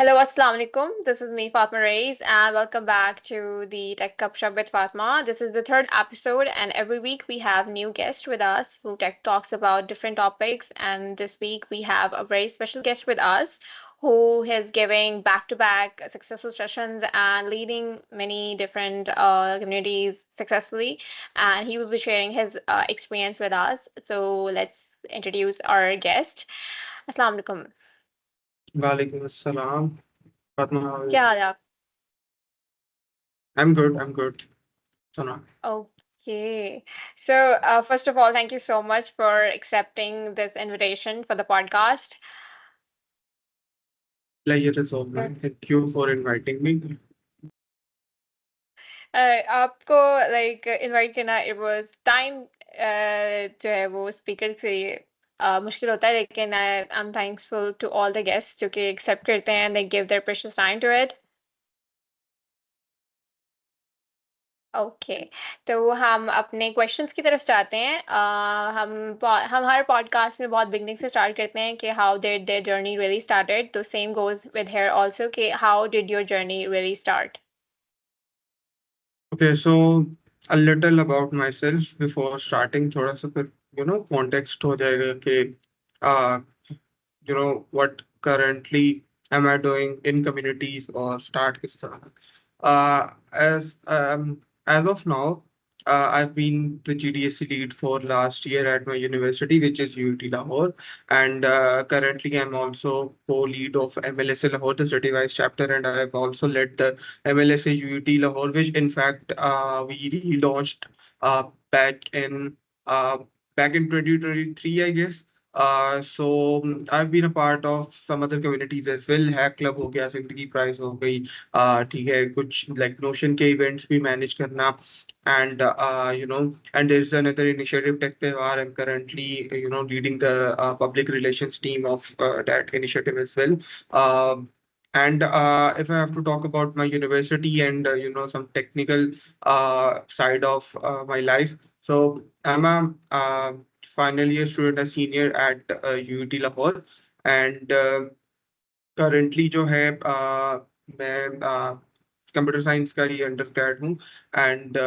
Hello, Assalamu alaikum. This is me, Fatma Reis, and welcome back to the Tech Cup Shop with Fatma. This is the third episode, and every week we have new guests with us who tech talks about different topics. And this week we have a very special guest with us who is giving back-to-back successful sessions and leading many different communities successfully. And he will be sharing his experience with us. So let's introduce our guest. Assalamu alaikum. Walaikum assalam. Fatma, how are you? क्या हाल है आप? I'm good. I'm good. Sana. Okay. So, first of all, thank you so much for accepting this invitation for the podcast. Pleasure is all Uh, mine. Thank you for inviting me. आपको like invite करना it was time जो है वो speaker से मुश्किल होता है लेकिन I'm thankful to all the guests जो कि accept करते हैं and they give their precious time to it. Okay तो हम अपने क्वेश्चंस की तरफ जाते हैं हम हर पॉडकास्ट में बहुत बिगनिंग से स्टार्ट करते हैं कि how did their journey really started तो same goes with here also कि how did your journey really start Okay, so a little about myself before starting. थोड़ा सा फिर context हो जाएगा कि uh, what currently am I doing in communities or start किस तरह. As of now, I've been the GDSC lead for last year at my university, which is UT Lahore, and currently I'm also co-lead of MLSA Lahore, the City Vice chapter, and I have also led the MLSA UT Lahore, which in fact we relaunched uh, back in uh, back in 2023, I guess. I've been a part of some other communities as well. Hack Club हो गया, जिंदगी prize हो गई, ठीक है, कुछ like Notion के events भी manage करना, and and there's another initiative Tech Tewar. I'm currently leading the public relations team of that initiative as well. And if I have to talk about my university and some technical side of my life, so I'm a final year student, a senior at UT Lahore, and currently जो है मैं computer science का ही under grade हूँ, and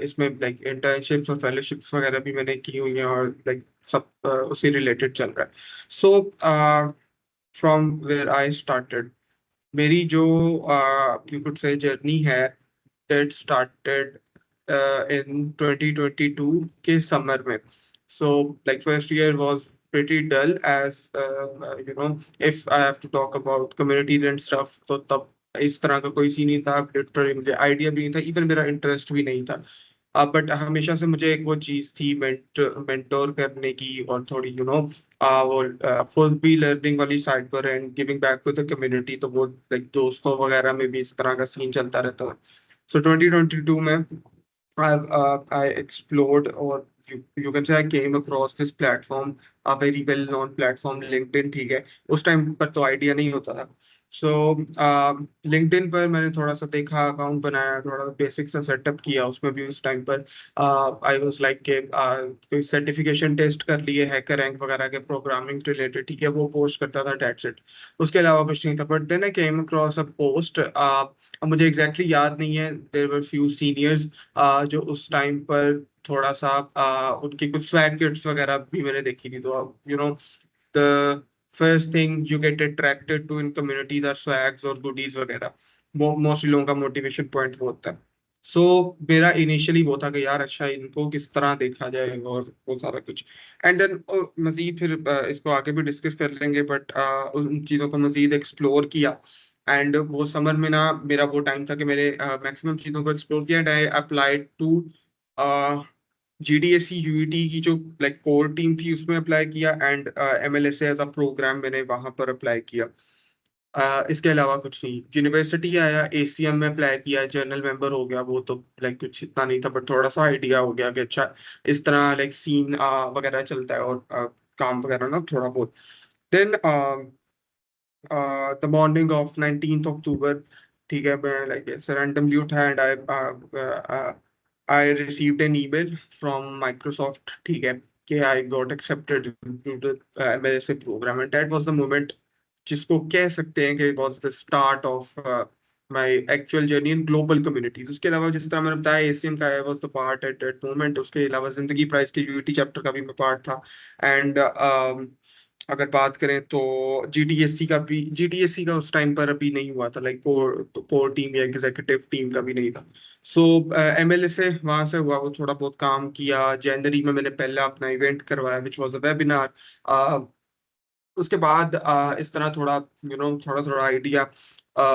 इसमें like internships और fellowships वगैरह भी मैंने की हुई हैं, और लाइक सब उसी रिलेटेड चल रहा है. So from where I started, मेरी जो यू कुड से जर्नी है, it started in 2022 के summer में. So like first year was pretty dull, as if I have to talk about communities and stuff, तो तब इस तरह का कोई सीन नहीं था, लिटरली मुझे आइडिया भी नहीं था, इवन मेरा इंटरेस्ट भी नहीं था. बट हमेशा से मुझे एक वो चीज थी, मेंटोर करने की, और थोड़ी वो खुद भी लर्निंग वाली साइड पर and giving back to the community, तो वो लाइक दोस्तों वगैरह में भी इस तरह का सीन चलता रहता है. So 2022 में I explored, or you can say I came across this platform, a very well known platform, LinkedIn. ठीक है, उस टाइम पर तो आइडिया नहीं होता था. सो LinkedIn पर मैंने थोड़ा सा देखा, अकाउंट बनाया, थोड़ा बेसिक सा सेटअप किया. उसमें भी उस टाइम पर आई वाज लाइक के कोई सर्टिफिकेशन टेस्ट कर लिए, हैकर रैंक वगैरह के प्रोग्रामिंग रिलेटेड, ठीक है, वो पोस्ट करता था, डेट्स इट. उसके अलावा कुछ नहीं था. But then I came across a post, अब मुझे एग्जैक्टली exactly याद नहीं है, देयर वर फ्यू सीनियर्स जो उस टाइम पर थोड़ा सा उनकी कुछ स्वैग किट्स वगैरह भी मैंने देखी थी. तो the first thing you get attracted to in communities are swags और गुडीज वगैरह. मोस्टली लोगों का मोटिवेशन पॉइंट वो होता है. सो मेरा इनिशियली वो था कि यार अच्छा, इनको किस तरह देखा जाए और वो सारा कुछ. एंड देन मजीद फिर इसको आगे भी डिस्कस कर लेंगे, बट उन चीज़ों को मजीद एक्सप्लोर किया. एंड वो समर में ना, मेरा वो टाइम था कि मैंने मैक्सिमम चीज़ों को एक्सप्लोर किया, and I applied to GDSC UET की जो लाइक कोर टीम थी, उसमें अप्लाई किया, and MLSA as a program मैंने वहां पर अप्लाई किया. इसके अलावा कुछ नहीं. यूनिवर्सिटी आया, एसीएम में अप्लाई किया, जर्नल मेंबर हो गया. वो तो लाइक कुछ इतना नहीं था, बट थोड़ा सा आइडिया हो गया कि अच्छा इस तरह लाइक सीन वगैरह चलता है, और काम वगैरह ना थोड़ा बहुत. Then the morning of 19th October, ठीक है, मैं लाइक रैंडमली उठा, and I received an email from Microsoft, ठीक है, कि I got accepted to the MLSA program. And that was the moment जिसको कह सकते हैं कि was the start of my actual journey in global communities. उसके अलावा जिस तरह मैंने बताया एसीएम का was the part at that moment. उसके अलावा जिंदगी प्राइज के यूईटी चैप्टर का भी मैं पार्ट था। एंड अगर बात करें तो जीटीएससी का उस टाइम पर अभी नहीं हुआ था, लाइक कोर टीम या एग्जीक्यूटिव टीम का भी नहीं था। सो एमएलए से वहां से हुआ, वो थोड़ा बहुत काम किया। जनवरी में मैंने पहला अपना इवेंट करवाया विच वाज अ वेबिनार। उसके बाद इस तरह थोड़ा थोड़ा थोड़ा आइडिया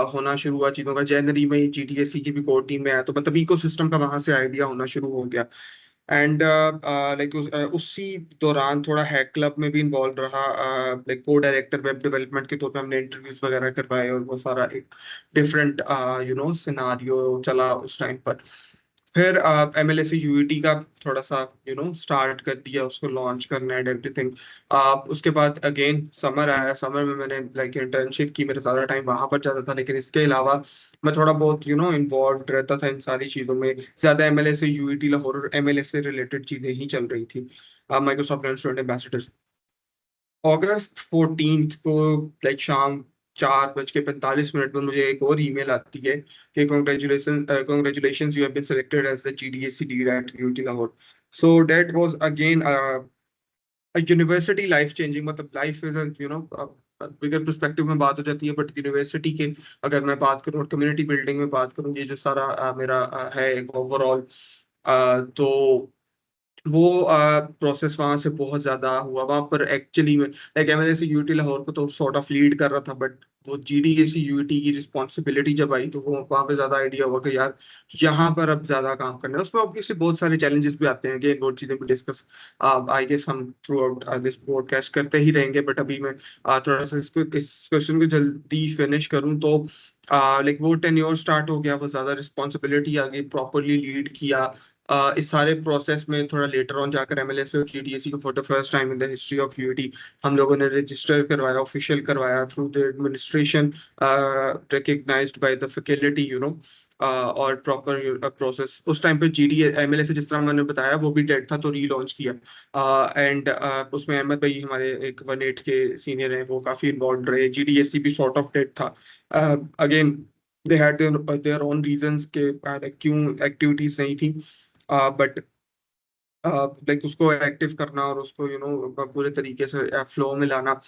होना शुरू हुआ चीजों का। जनवरी में ही जीटीएससी की भी कोर टीम में आया, तो मतलब इको सिस्टम का वहां से आइडिया होना शुरू हो गया। एंड लाइक उसी दौरान थोड़ा हैक क्लब में भी इन्वॉल्व रहा, लाइक को डायरेक्टर वेब डेवलपमेंट के तौर पे हमने इंटरव्यूज वगैरह करवाए, और वो सारा एक डिफरेंट सिनारियो चला उस टाइम पर। फिर एमएलए से यूईटी का थोड़ा सा स्टार्ट कर दिया, उसको लॉन्च करना एंड एवरीथिंग। उसके बाद अगेन समर आया। समर में मैंने लाइक इंटर्नशिप की, मेरा सारा टाइम वहां पर जाता था, लेकिन इसके अलावा मैं थोड़ा बहुत इन्वॉल्व रहता था इन सारी चीजों में। ज्यादा एमएलए से यूईटी लाहौर और एमएलए से रिलेटेड चीजें ही चल रही थी। माइक्रोसॉफ्ट स्टूडेंट एम्बेसडर अगस्त 14 को लाइक शाम 4:45 पर मुझे एक और ईमेल आती है कि congratulations, you have been selected as the GDSC lead at UT Lahore. So that was again a university life changing, मतलब लाइफ इज बिगर पर्सपेक्टिव में बात हो जाती है, बट यूनिवर्सिटी के अगर मैं बात करूँ और कम्युनिटी बिल्डिंग में बात करूँ, ये जो सारा मेरा है एक ओवरऑल, तो वो प्रोसेस वहां से बहुत ज्यादा हुआ वहां पर एक्चुअली में। लाइक एमएलए से यूटी लाहौर को तो सॉर्ट ऑफ लीड कर रहा था, बट वो जीडीएसी यूटी की रिस्पॉन्सिबिलिटी जब आई, तो वो वहां पे ज्यादा आइडिया हुआ कि यार यहाँ पर अब ज्यादा काम करना है। उसमें ऑब्वियसली बहुत सारे चैलेंजेस भी आते हैं, अगेन वो चीजें भी डिस्कस आई गेस हम थ्रू आउट दिस पॉडकास्ट करते ही रहेंगे। बट अभी मैं थोड़ा सा इस क्वेश्चन को जल्दी फिनिश करूँ तो लाइक वो टेन्योर स्टार्ट हो गया, वो ज्यादा रिस्पॉन्सिबिलिटी आ गई, प्रॉपरली लीड किया। इस सारे प्रोसेस में थोड़ा लेटर ऑन जाकर एमएलएस और जीडीएससी को for the first time in the history of UT हम लोगों ने रजिस्टर करवाया, ऑफिशियल करवाया through the administration, recognised by the faculty और प्रॉपर प्रोसेस। उस टाइम पे जीडी एमएलए से जिस तरह मैंने बताया वो भी डेड था, तो रीलॉन्च किया। एंड उसमें अहमद भाई हमारे एक 1-8 के सीनियर हैं, वो काफी इन्वॉल्व रहे। जीडीएससी भी सॉर्ट ऑफ डेड था। Again they had their own reasons के क्यों एक्टिविटीज नहीं थी, बट लाइक उसको एक्टिव करना और उसको पूरे तरीके से फ्लो में लाना।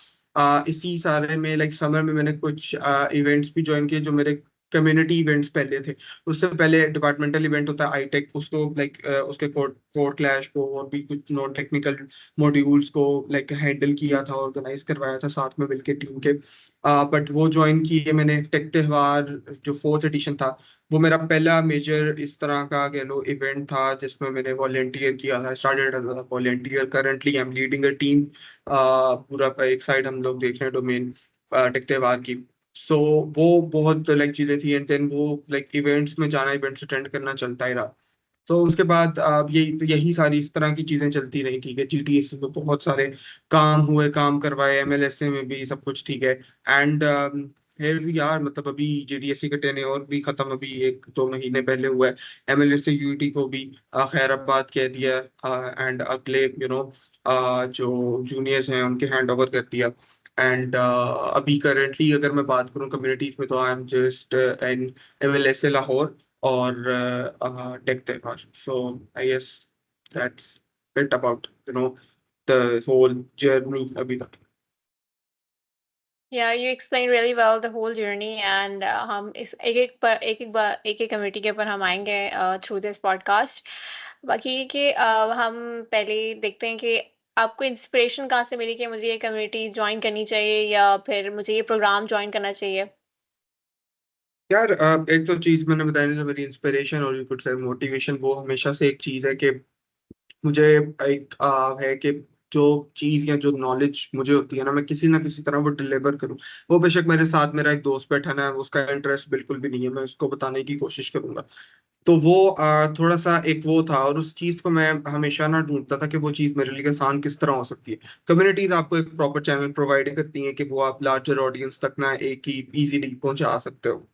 इसी सारे में लाइक समर में मैंने कुछ इवेंट्स भी ज्वाइन किए जो मेरे कम्युनिटी इवेंट्स पहले थे। उससे पहले डिपार्टमेंटल इवेंट होता है आईटेक, उसको लाइक उसके कोड कोड क्लैश को और भी कुछ नॉन टेक्निकल मॉड्यूल्स को लाइक हैंडल किया था, ऑर्गेनाइज करवाया था साथ में मिलके टीम के। बट वो ज्वाइन किए मैंने टेक त्योहार जो 4th एडिशन था, वो मेरा पहला मेजर इस तरह का कह लो इवेंट था जिसमें मैंने वॉलेंटियर किया था। Started as a volunteer, currently I am leading a team. पूरा एक साइड हम लोग देख रहे हैं डोमेन टेक त्योहार की। सो वो बहुत लाइक चीजें थी, एंड देन वो लाइक इवेंट्स में जाना, इवेंट्स अटेंड करना चलता ही रहा। तो उसके बाद यही सारी इस तरह की चीजें चलती रही। ठीक है, जीटीएस में बहुत सारे काम हुए, काम करवाए, एमएलएसए में भी सब कुछ ठीक है। एंड here we are, मतलब अभी जेडीएससी का टेन्योर भी खत्म, अभी 1-2 महीने पहले हुआ है। एमएलएसए यूटी को भी खैराबाद कह दिया, एंड अगले जो जूनियर्स हैं उनके हैंड ओवर कर दिया। एंड अभी करेंटली अगर मैं बात करूँ कम्युनिटीज में, तो I am just in MLSA Lahore और tech Tyohar. So I guess that's it about the whole journey अभी तक। Yeah, you explained really well the whole journey, and हम इस एक एक कम्युनिटी के ऊपर हम आएंगे through this podcast. बाकी कि हम पहले देखते हैं कि आपको इंस्पिरेशन कहाँ से मिली कि मुझे ये कम्युनिटी ज्वाइन करनी चाहिए या फिर मुझे ये प्रोग्राम ज्वाइन करना चाहिए। यार एक तो चीज मैंने बताई ना, जो मेरी इंस्पिरेशन और यू कुड से मोटिवेशन, वो हमेशा से एक चीज है कि मुझे एक है कि जो चीज या जो नॉलेज मुझे होती है ना किसी तरह वो डिलीवर करूं। वो बेशक मेरे साथ मेरा एक दोस्त बैठा ना है, उसका इंटरेस्ट बिल्कुल भी नहीं है, मैं उसको बताने की कोशिश करूंगा। तो वो थोड़ा सा एक वो था, और उस चीज को मैं हमेशा ना ढूंढता था कि वो चीज मेरे लिए आसान किस तरह हो सकती है। कम्युनिटीज आपको एक प्रॉपर चैनल प्रोवाइड करती हैं कि वो आप लार्जर ऑडियंस तक ना एक ही इजीली पहुंचा सकते हो।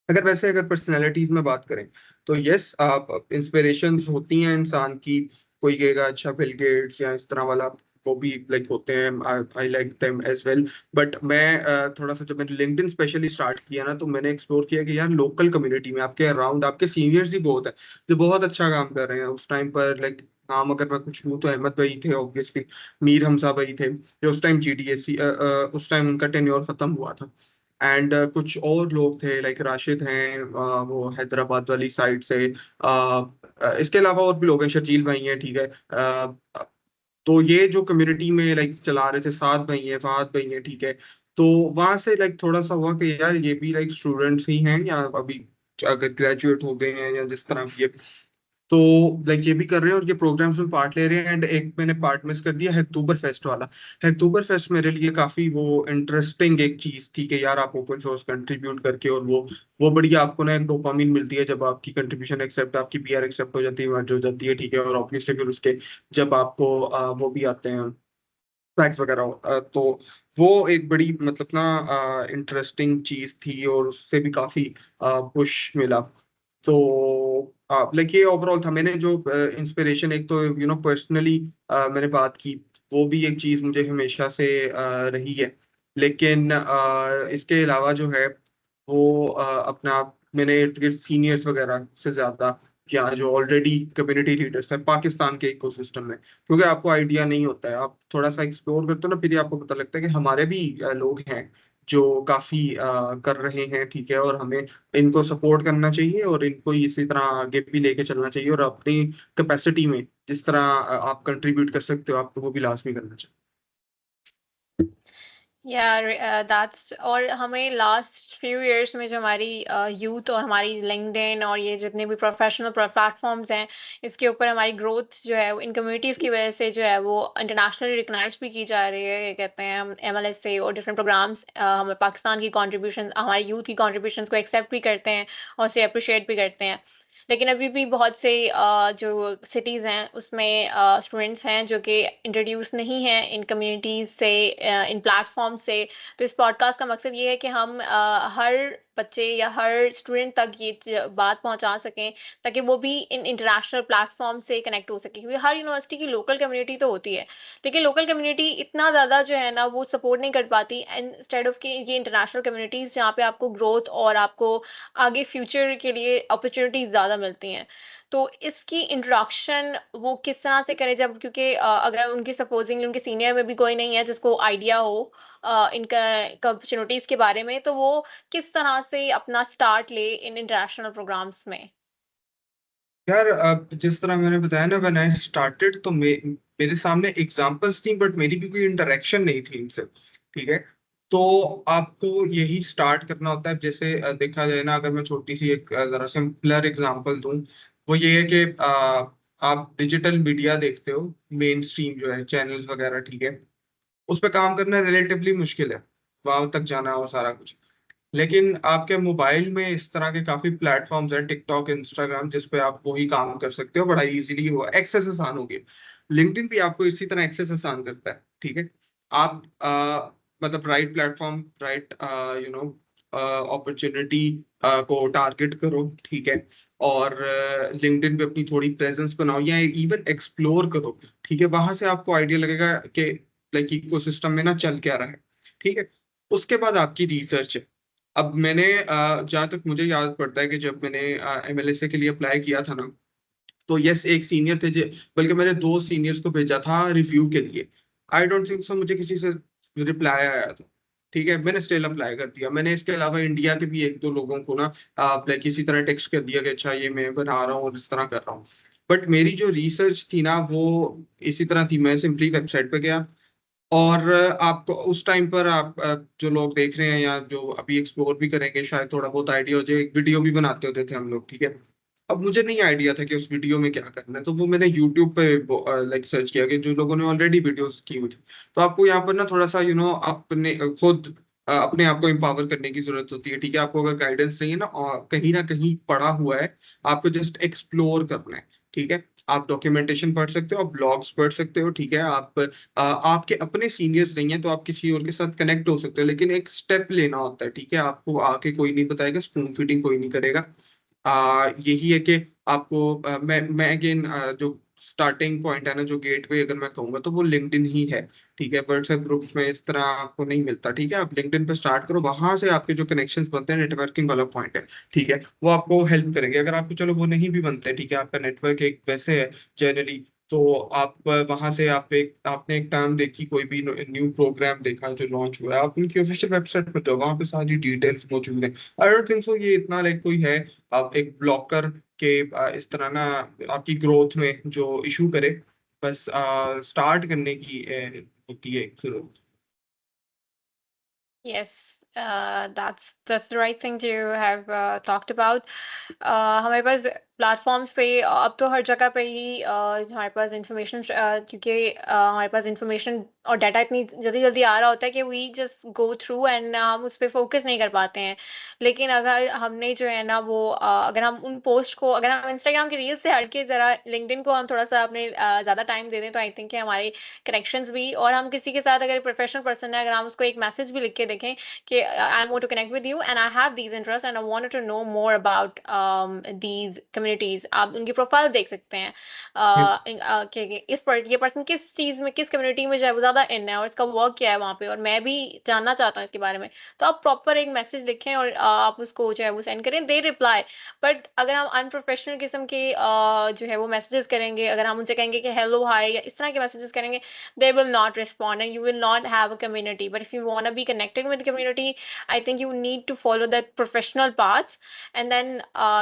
अगर पर्सनैलिटीज में बात करें, तो यस आप इंस्पिरेशन होती हैं इंसान की। कोई कहेगा अच्छा बिल गेट्स या इस तरह वाला वो भी लाइक होते हैं, I like them as well. But मैं थोड़ा सा, जब मैंने लिंक्डइन स्पेशली स्टार्ट किया ना, तो मैंने एक्सप्लोर किया कि यार लोकल कम्युनिटी में आपके अराउंड आपके सीनियर्स ही बहुत है जो बहुत अच्छा काम कर रहे हैं उस टाइम पर। लाइक नाम अगर मैं कुछ लूँ तो अहमद भाई थे ऑब्वियसली, मीर हमजा भाई थे जो उस टाइम जीडीएससी, उस टाइम उनका टेन्योर खत्म हुआ था। एंड कुछ और लोग थे लाइक राशिद हैं, वो हैदराबाद वाली साइड से। इसके अलावा और भी लोग हैं, शर्जील भाई हैं, ठीक है। तो ये जो कम्युनिटी में लाइक चला रहे थे, साथ भाई हैं, फहद भाई हैं, ठीक है। तो वहां से लाइक थोड़ा सा हुआ कि यार ये भी लाइक स्टूडेंट्स ही हैं, या अभी अगर ग्रेजुएट हो गए हैं या जिस तरह भी है, तो लाइक ये भी कर रहे हैं और ये प्रोग्राम्स में पार्ट ले रहे हैं। एंड एक मैंने पार्ट मिस कर दिया, अक्टूबर फेस्ट वाला। अक्टूबर फेस्ट मेरे लिए काफी वो इंटरेस्टिंग एक चीज थी कि यार आप ओपन सोर्स कंट्रीब्यूट करके, और वो बढ़िया आपको ना एक डोपामिन मिलती है जब आपकी कंट्रीब्यूशन एक्सेप्ट, आपकी पीआर एक्सेप्ट हो जाती है, merge हो जाती है, ठीक है। और ऑब्वियसली फिर उसके जब आपको वो भी आते हैं फैक्स वगैरह, तो वो एक बड़ी मतलब ना इंटरेस्टिंग चीज थी, और उससे भी काफी पुश मिला। तो लाइक ये ओवरऑल था। मैंने जो इंस्पिरेशन, एक तो पर्सनली मैंने बात की, वो भी एक चीज मुझे हमेशा से रही है। लेकिन इसके अलावा जो है वो अपना, मैंने इर्द गिर्द सीनियर्स वगैरह से ज्यादा, या जो ऑलरेडी कम्युनिटी लीडर्स है पाकिस्तान के इकोसिस्टम में, क्योंकि आपको आइडिया नहीं होता है, आप थोड़ा सा एक्सप्लोर करते हो ना, फिर ही आपको पता लगता है कि हमारे भी लोग हैं जो काफी कर रहे हैं, ठीक है। और हमें इनको सपोर्ट करना चाहिए, और इनको इसी तरह आगे भी लेके चलना चाहिए, और अपनी कैपेसिटी में जिस तरह आप कंट्रीब्यूट कर सकते हो, आपको वो भी लाजमी करना चाहिए। यार दैट्स, और हमें लास्ट फ्यू इयर्स में जो हमारी यूथ और हमारी लिंक्डइन और ये जितने भी प्रोफेशनल प्लेटफॉर्म्स हैं, इसके ऊपर हमारी ग्रोथ जो है वो इन कम्युनिटीज़ की वजह से जो है वो इंटरनेशनली रिकग्नाइज भी की जा रही है। ये कहते हैं हम एमएलएसए और डिफरेंट प्रोग्राम्स हमें पाकिस्तान की कंट्रीब्यूशन, हमारी यूथ की कंट्रीब्यूशंस को एक्सेप्ट भी करते हैं और उसे अप्रिशिएट भी करते हैं। लेकिन अभी भी बहुत से जो सिटीज़ हैं उसमें स्टूडेंट्स हैं जो कि इंट्रोड्यूस नहीं हैं इन कम्युनिटीज़ से, इन प्लेटफॉर्म से। तो इस पॉडकास्ट का मकसद ये है कि हम हर बच्चे या हर स्टूडेंट तक ये बात पहुंचा सकें, ताकि वो भी इन इंटरनेशनल प्लेटफॉर्म से कनेक्ट हो सके। क्योंकि हर यूनिवर्सिटी की लोकल कम्युनिटी तो होती है, लेकिन लोकल कम्युनिटी इतना ज़्यादा जो है ना वो सपोर्ट नहीं कर पाती, इंस्टेड ऑफ कि ये इंटरनेशनल कम्युनिटीज़ जहाँ पे आपको ग्रोथ और आपको आगे फ्यूचर के लिए अपॉर्चुनिटीज ज़्यादा मिलती हैं। तो इसकी इंट्रोडक्शन वो किस तरह से करें, जब क्योंकि अगर उनकी सपोजिंग उनके सीनियर में भी कोई नहीं है जिसको आइडिया हो इनका अपॉर्चुनिटीज के बारे में, तो वो किस तरह से अपना स्टार्ट ले इन इंटरनेशनल प्रोग्राम्स में। यार जिस तरह मैंने बताया ना, व्हेन आई स्टार्टेड, तो मेरे सामने एग्जांपल्स थी, बट मेरी भी कोई इंटरेक्शन नहीं थी इनसे, ठीक है। तो आपको यही स्टार्ट करना होता है। जैसे देखा जाए ना, अगर मैं छोटी सी एक जरा सिंपलर एग्जांपल दूं, वो ये है कि आप डिजिटल मीडिया देखते हो, मेन स्ट्रीम जो है चैनल्स वगैरह, ठीक है। उस पर काम करना रिलेटिवली मुश्किल है, वहां तक जाना और सारा कुछ। लेकिन आपके मोबाइल में इस तरह के काफी प्लेटफॉर्म्स हैं, टिकटॉक, इंस्टाग्राम, जिस पे आप वही काम कर सकते हो बड़ा इजीली, वो एक्सेस आसान हो गया। लिंक्डइन भी आपको इसी तरह एक्सेस आसान करता है, ठीक है। आप मतलब right platform, right you know opportunity को टारगेट करो, ठीक है। और लिंक्डइन पे अपनी थोड़ी प्रेजेंस बनाओ, या इवन एक्सप्लोर करो, ठीक है। वहां से आपको आइडिया लगेगा कि लाइक इकोसिस्टम में ना चल क्या रहा है, ठीक है। उसके बाद आपकी रिसर्च है। अब मैंने जहाँ तक मुझे याद पड़ता है कि जब मैंने एमएलएसए के लिए अप्लाई किया था ना, तो यस एक सीनियर थे बल्कि मैंने दो सीनियर्स को भेजा था रिव्यू के लिए। आई डोंट थिंक सो मुझे किसी से रिप्लाई आया था, ठीक है। मैंने स्टिल अप्लाई कर दिया। मैंने इसके अलावा इंडिया के भी एक दो लोगों को ना लाइक इसी तरह टेक्स्ट कर दिया कि अच्छा ये मैं बना रहा हूँ और इस तरह कर रहा हूँ। बट मेरी जो रिसर्च थी ना, वो इसी तरह थी। मैं सिंपली वेबसाइट पे गया, और आपको उस टाइम पर आप जो लोग देख रहे हैं या जो अभी एक्सप्लोर भी करेंगे, शायद थोड़ा बहुत आइडिया हो जाए। एक वीडियो भी बनाते होते थे हम लोग, ठीक है। अब मुझे नहीं आइडिया था कि उस वीडियो में क्या करना है, तो वो मैंने यूट्यूब पे लाइक सर्च किया कि जो लोगों ने ऑलरेडी वीडियोस की हुई थी। तो आपको यहाँ पर ना थोड़ा सा अपने खुद अपने आप को एम्पावर करने की जरूरत होती है, ठीक है। आपको अगर गाइडेंस नहीं है ना, और कहीं ना कहीं पड़ा हुआ है, आपको जस्ट एक्सप्लोर करना है, ठीक है। आप डॉक्यूमेंटेशन पढ़ सकते हो, आप ब्लॉग्स पढ़ सकते हो, ठीक है। आप आपके अपने सीनियर्स नहीं है तो आप किसी और के साथ कनेक्ट हो सकते हो, लेकिन एक स्टेप लेना होता है, ठीक है। आपको आके कोई नहीं बताएगा, स्पून फीडिंग कोई नहीं करेगा। यही है कि आपको मैं अगेन जो स्टार्टिंग पॉइंट है ना, जो गेटवे अगर मैं कहूंगा तो वो लिंक्डइन ही है। ठीक है, व्हाट्सएप ग्रुप में इस तरह आपको नहीं मिलता। ठीक है, आप लिंक्डइन पे स्टार्ट करो, वहां से आपके जो कनेक्शंस बनते हैं, नेटवर्किंग वाला पॉइंट है। ठीक है, वो आपको हेल्प करेंगे। अगर आपको चलो वो नहीं भी बनते, ठीक है, आपका नेटवर्क एक वैसे है जनरली, तो आप वहां से आपने एक टर्म देखी, कोई भी न्यू प्रोग्राम देखा जो लॉन्च हुआ है, आप उनकी ऑफिशियल वेबसाइट पर जाओ, वहां पे सारी डिटेल्स मौजूद है। आई डोंट थिंक सो ये इतना लाइक कोई है आप एक ब्लॉकर के इस तरह ना आपकी ग्रोथ में जो इशू करे। बस स्टार्ट करने की होती है एक जरूरत। Yes, that's the right thing to have talked about. हमारे पास प्लेटफॉर्म्स पे अब तो हर जगह पे ही हमारे पास इंफॉर्मेशन, क्योंकि हमारे पास इंफॉर्मेशन और डाटा इतनी जल्दी जल्दी आ रहा होता है कि we just go through and हम उस पर फोकस नहीं कर पाते हैं। लेकिन अगर हमने जो है ना वो अगर हम उन पोस्ट को, अगर हम इंस्टाग्राम की रील से हट के जरा लिंक्डइन को हम थोड़ा सा अपने ज़्यादा टाइम दे दें, तो आई थिंक हमारे कनेक्शंस भी, और हम किसी के साथ अगर प्रोफेशनल पर्सन है, अगर हम उसको एक मैसेज भी लिख के देखें कि I want to connect with you and I have these interest and I want to know more about these communities, आप उनकी प्रोफाइल देख सकते हैं कि ये पर्सन किस चीज में, किस कम्युनिटी में जो है वो ज्यादा इन है और इसका वर्क क्या है वहाँ पे, और मैं भी जानना चाहता हूँ इसके बारे में। तो आप प्रॉपर एक मैसेज लिखें और आप उसको जो है वो सेंड करें, दे रिप्लाई। बट अगर हम अनप्रोफेशनल किस्म के जो है वो मैसेजेस करेंगे, अगर हम उनसे कहेंगे कि हेलो हाय या इस तरह के मैसेजेस करेंगे, they will not respond and you will not have a community. But if you want to be connected with the community, I think you need to follow that professional path, and then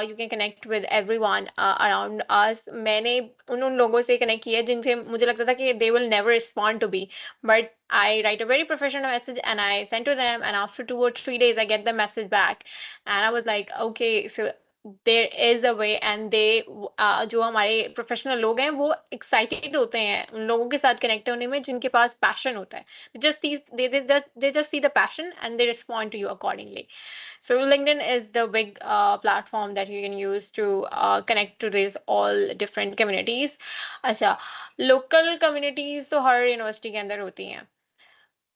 you can connect with everyone around us. मैंने उन लोगों से connect किया जिनसे मुझे लगता था कि they will never respond to me, but I write a very professional message and I send to them, and after 2 or 3 days I get the message back, and I was like, okay, so there is a way and they, जो हमारे professional लोग हैं वो excited होते हैं उन लोगों के साथ कनेक्ट होने में जिनके पास पैशन होता है। They just see the passion and they respond to you accordingly. So LinkedIn is the big platform that you can use to connect to these all different communities. अच्छा, लोकल कम्युनिटीज तो हर university के अंदर होती हैं,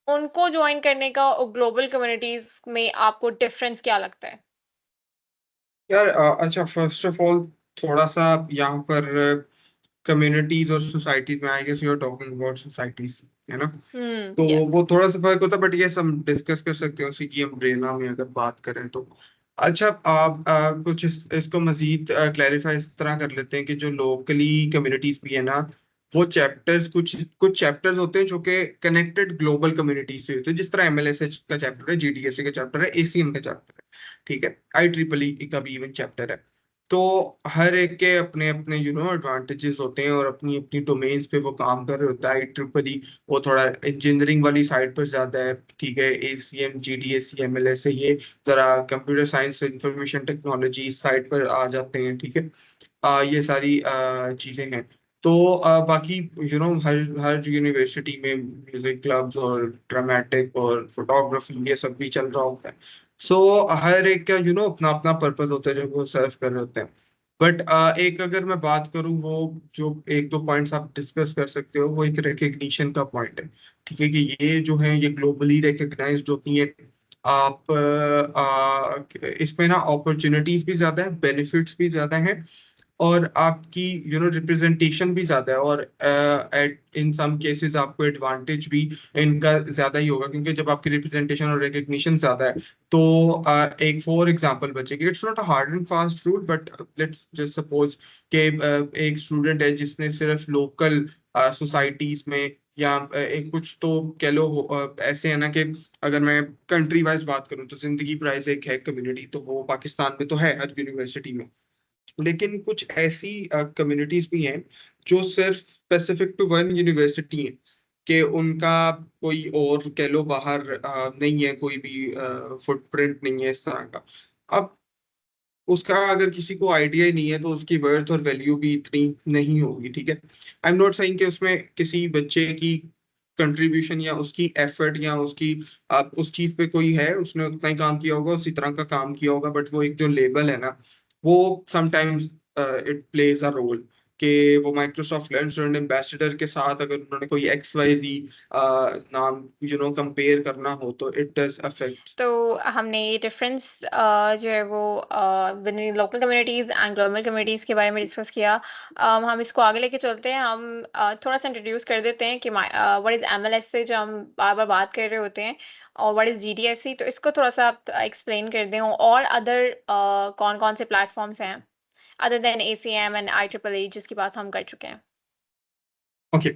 उनको join करने का और ग्लोबल कम्युनिटीज में आपको डिफरेंस क्या लगता है? यार अच्छा, फर्स्ट ऑफ ऑल थोड़ा सा यहाँ पर कम्युनिटीज और सोसाइटीज में, I guess you are talking about societies, है ना? तो यस। वो थोड़ा सा फर्क होता है, बट ये हम डिस्कस कर सकते हैं उसी की अम्ब्रेला में अगर बात करें तो। अच्छा, आप कुछ इसको मजीद क्लैरिफाई इस तरह कर लेते हैं कि जो लोकली कम्युनिटीज भी है ना, वो चैप्टर्स, कुछ कुछ चैप्टर्स होते हैं जो कि कनेक्टेड ग्लोबल कम्युनिटीज से होते हैं, जिस तरह एमएलएसएच का चैप्टर है, जीडीएसए का चैप्टर है, एसीएम का चैप्टर है। ठीक है, आई ट्रिपल ई का भी इवन चैप्टर है। तो हर एक के अपने अपने एडवांटेजेस होते हैं और अपनी अपनी डोमेन्स पे वो काम कर रहे होता है। आई ट्रिपल ई वो थोड़ा इंजीनियरिंग वाली साइड पर ज्यादा है। ठीक है, एसीएम जीडीएसई एमएलएस है, ये जरा computer science information technology side पर आ जाते हैं। ठीक है, ये सारी चीजें हैं। तो बाकी हर हर यूनिवर्सिटी में म्यूजिक क्लब्स और ड्रामेटिक और फोटोग्राफी ये सब भी चल रहा होता है। सो हर एक का अपना अपना पर्पस होता है जो वो सर्व कर रहे होते हैं। बट एक अगर मैं बात करूं, वो जो एक दो पॉइंट्स आप डिस्कस कर सकते हो, वो एक रिकग्निशन का पॉइंट है। ठीक है, कि ये जो है ये ग्लोबली रिकग्नाइज्ड होती है। आप इसमें ना अपॉर्चुनिटीज भी ज्यादा है, बेनिफिट्स भी ज्यादा हैं, और आपकी रिप्रेजेंटेशन भी ज्यादा है, और एट इन सम केसेस आपको एडवांटेज भी इनका ज्यादा ही होगा, क्योंकि जब आपकी रिप्रेजेंटेशन और रिकग्निशन ज्यादा है तो एक फॉर एग्जांपल बचेगी। It's not a hard and fast rule, but let's just suppose कि एक स्टूडेंट है जिसने सिर्फ लोकल सोसाइटीज में या एक कुछ तो कह लो ऐसे है ना कि अगर मैं कंट्री वाइज बात करूं तो जिंदगी प्राइज एक है कम्युनिटी, तो वो पाकिस्तान में तो है हर यूनिवर्सिटी में। लेकिन कुछ ऐसी कम्युनिटीज भी हैं जो सिर्फ स्पेसिफिक टू वन यूनिवर्सिटी है, कि उनका कोई और कह लो बाहर नहीं है, कोई भी फुटप्रिंट नहीं है इस तरह का। अब उसका अगर किसी को आइडिया ही नहीं है तो उसकी वर्थ और वैल्यू भी इतनी नहीं होगी। ठीक है, आई एम नॉट सेइंग कि उसमें किसी बच्चे की कंट्रीब्यूशन या उसकी एफर्ट या उसकी उस चीज पे कोई है, उसने उतना ही काम किया होगा, उसी तरह का काम किया होगा, बट वो एक जो लेबल है ना, वो sometimes it plays a role, कि वो माइक्रोसॉफ्ट लर्न स्टूडेंट एम्बेसडर के साथ अगर उन्होंने कोई XYZ नाम कंपेयर करना हो तो इट डज अफेक्ट। तो हमने ये डिफरेंस जो है वो with in local communities and global communities के बारे में डिस्कस किया। हम इसको आगे लेके चलते हैं। हम थोड़ा सा इंट्रोड्यूस कर देते हैं कि व्हाट इज MLSA जो हम बार बार बात कर रहे होते हैं, और व्हाट इज GDSC। तो इसको थोड़ा सा आप एक्सप्लेन कर दें, और अदर कौन कौन से प्लेटफॉर्म्स हैं other than ACM and IEEE जिसकी बात हम कर चुके हैं। ओके,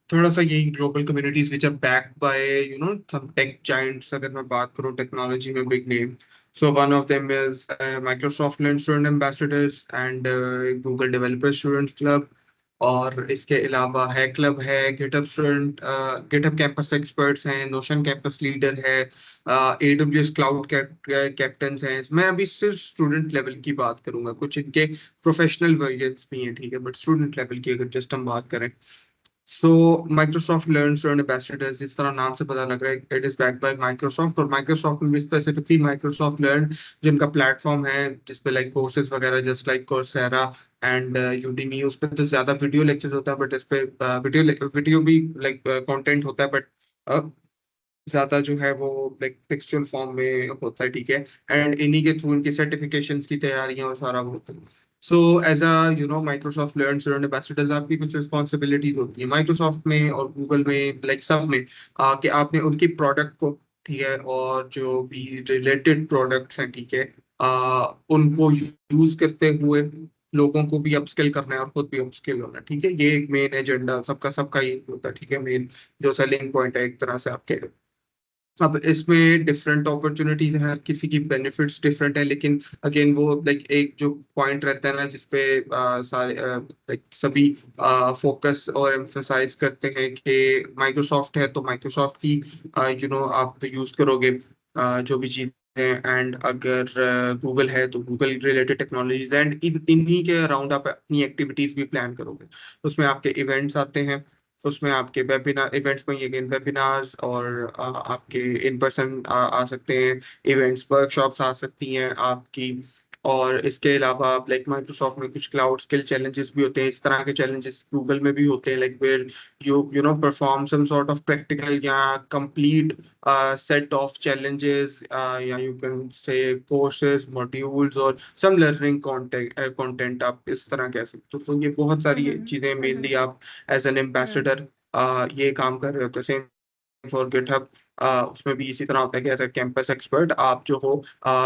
थोड़ा सा यही global communities which are backed by some tech giants, अगर मैं बात करूं टेक्नोलॉजी में big name, so one of them is Microsoft learn student ambassadors and Google developer students club. और इसके अलावा है क्लब है, GitHub student, GitHub campus experts हैं, नोशन कैंपस लीडर है, AWS क्लाउड कैप्टन हैं। मैं अभी सिर्फ स्टूडेंट लेवल की बात करूंगा, कुछ इनके प्रोफेशनल वर्जन्स भी हैं, ठीक है, बट स्टूडेंट लेवल की अगर जस्ट हम बात करें, सो माइक्रोसॉफ्ट लर्न स्टूडेंट एम्बेसडर्स, जिस तरह नाम से पता लग रहा है, it is backed by Microsoft. और माइक्रोसॉफ्ट में स्पेसिफिकली माइक्रोसॉफ्ट लर्न जिनका प्लेटफॉर्म है, जिसपे लाइक कोर्सेज वगैरह just like Coursera and Udemy, उस पर तो ज्यादा वीडियो लेक्चर्स होता है, बट इस पे वीडियो वीडियो भी लाइक कंटेंट होता है, बट ज्यादा जो है वो लाइक टेक्सचुअल फॉर्म में होता है, ठीक है। एंड इन्हीं के थ्रू इनकी सर्टिफिकेशंस की तैयारियां और सारा होता है। So as a Microsoft learn student ambassadors, आपकी कुछ रिस्पॉन्सिबिलिटीज होती है माइक्रोसॉफ्ट में और गूगल में, लाइक सब में, कि आपने उनकी प्रोडक्ट को, ठीक है, और जो भी रिलेटेड प्रोडक्ट्स हैं, ठीक है, उनको यूज करते हुए लोगों को भी अपस्किल करना है और खुद भी अपस्किल होना है, ठीक है। ये एक मेन एजेंडा सबका सबका ये होता है, ठीक है, मेन जो सेलिंग पॉइंट है एक तरह से आपके। अब इसमें डिफरेंट अपॉर्चुनिटीज हैं, हर किसी की बेनिफिट्स डिफरेंट है, लेकिन अगेन वो लाइक एक जो पॉइंट रहता है ना, जिसपे सारे लाइक सभी फोकस और एम्फसाइज करते हैं कि माइक्रोसॉफ्ट है तो माइक्रोसॉफ्ट की आप यूज करोगे जो भी चीजें, एंड अगर गूगल है तो गूगल रिलेटेड टेक्नोलॉजीज, एंड इन्हीं के अराउंड आप अपनी एक्टिविटीज भी प्लान करोगे। उसमें आपके इवेंट्स आते हैं, उसमें आपके वेबिनार इवेंट्स में अगेन वेबिनार्स, और आपके इन पर्सन आ सकते हैं इवेंट्स, वर्कशॉप्स आ सकती हैं आपकी। और इसके अलावा लाइक माइक्रोसॉफ्ट में कुछ क्लाउड स्किल चैलेंजेस भी होते हैं, इस तरह के चैलेंजेस गूगल में भी होते हैं, like where you know perform some sort of practical या कंप्लीट सेट ऑफ challenges, या you can say courses, modules, और सम लर्निंग कंटेंट आप इस तरह कह सकते हो। तो ये बहुत सारी हम्म। चीजें हम्म। मेनली आप एज एन हम्म। एम्बेसडर ये काम कर रहे होते हैं। सेम फॉर गिटहब, उसमें भी इसी तरह होता है कि एज ए कैंपस एक्सपर्ट आप जो हो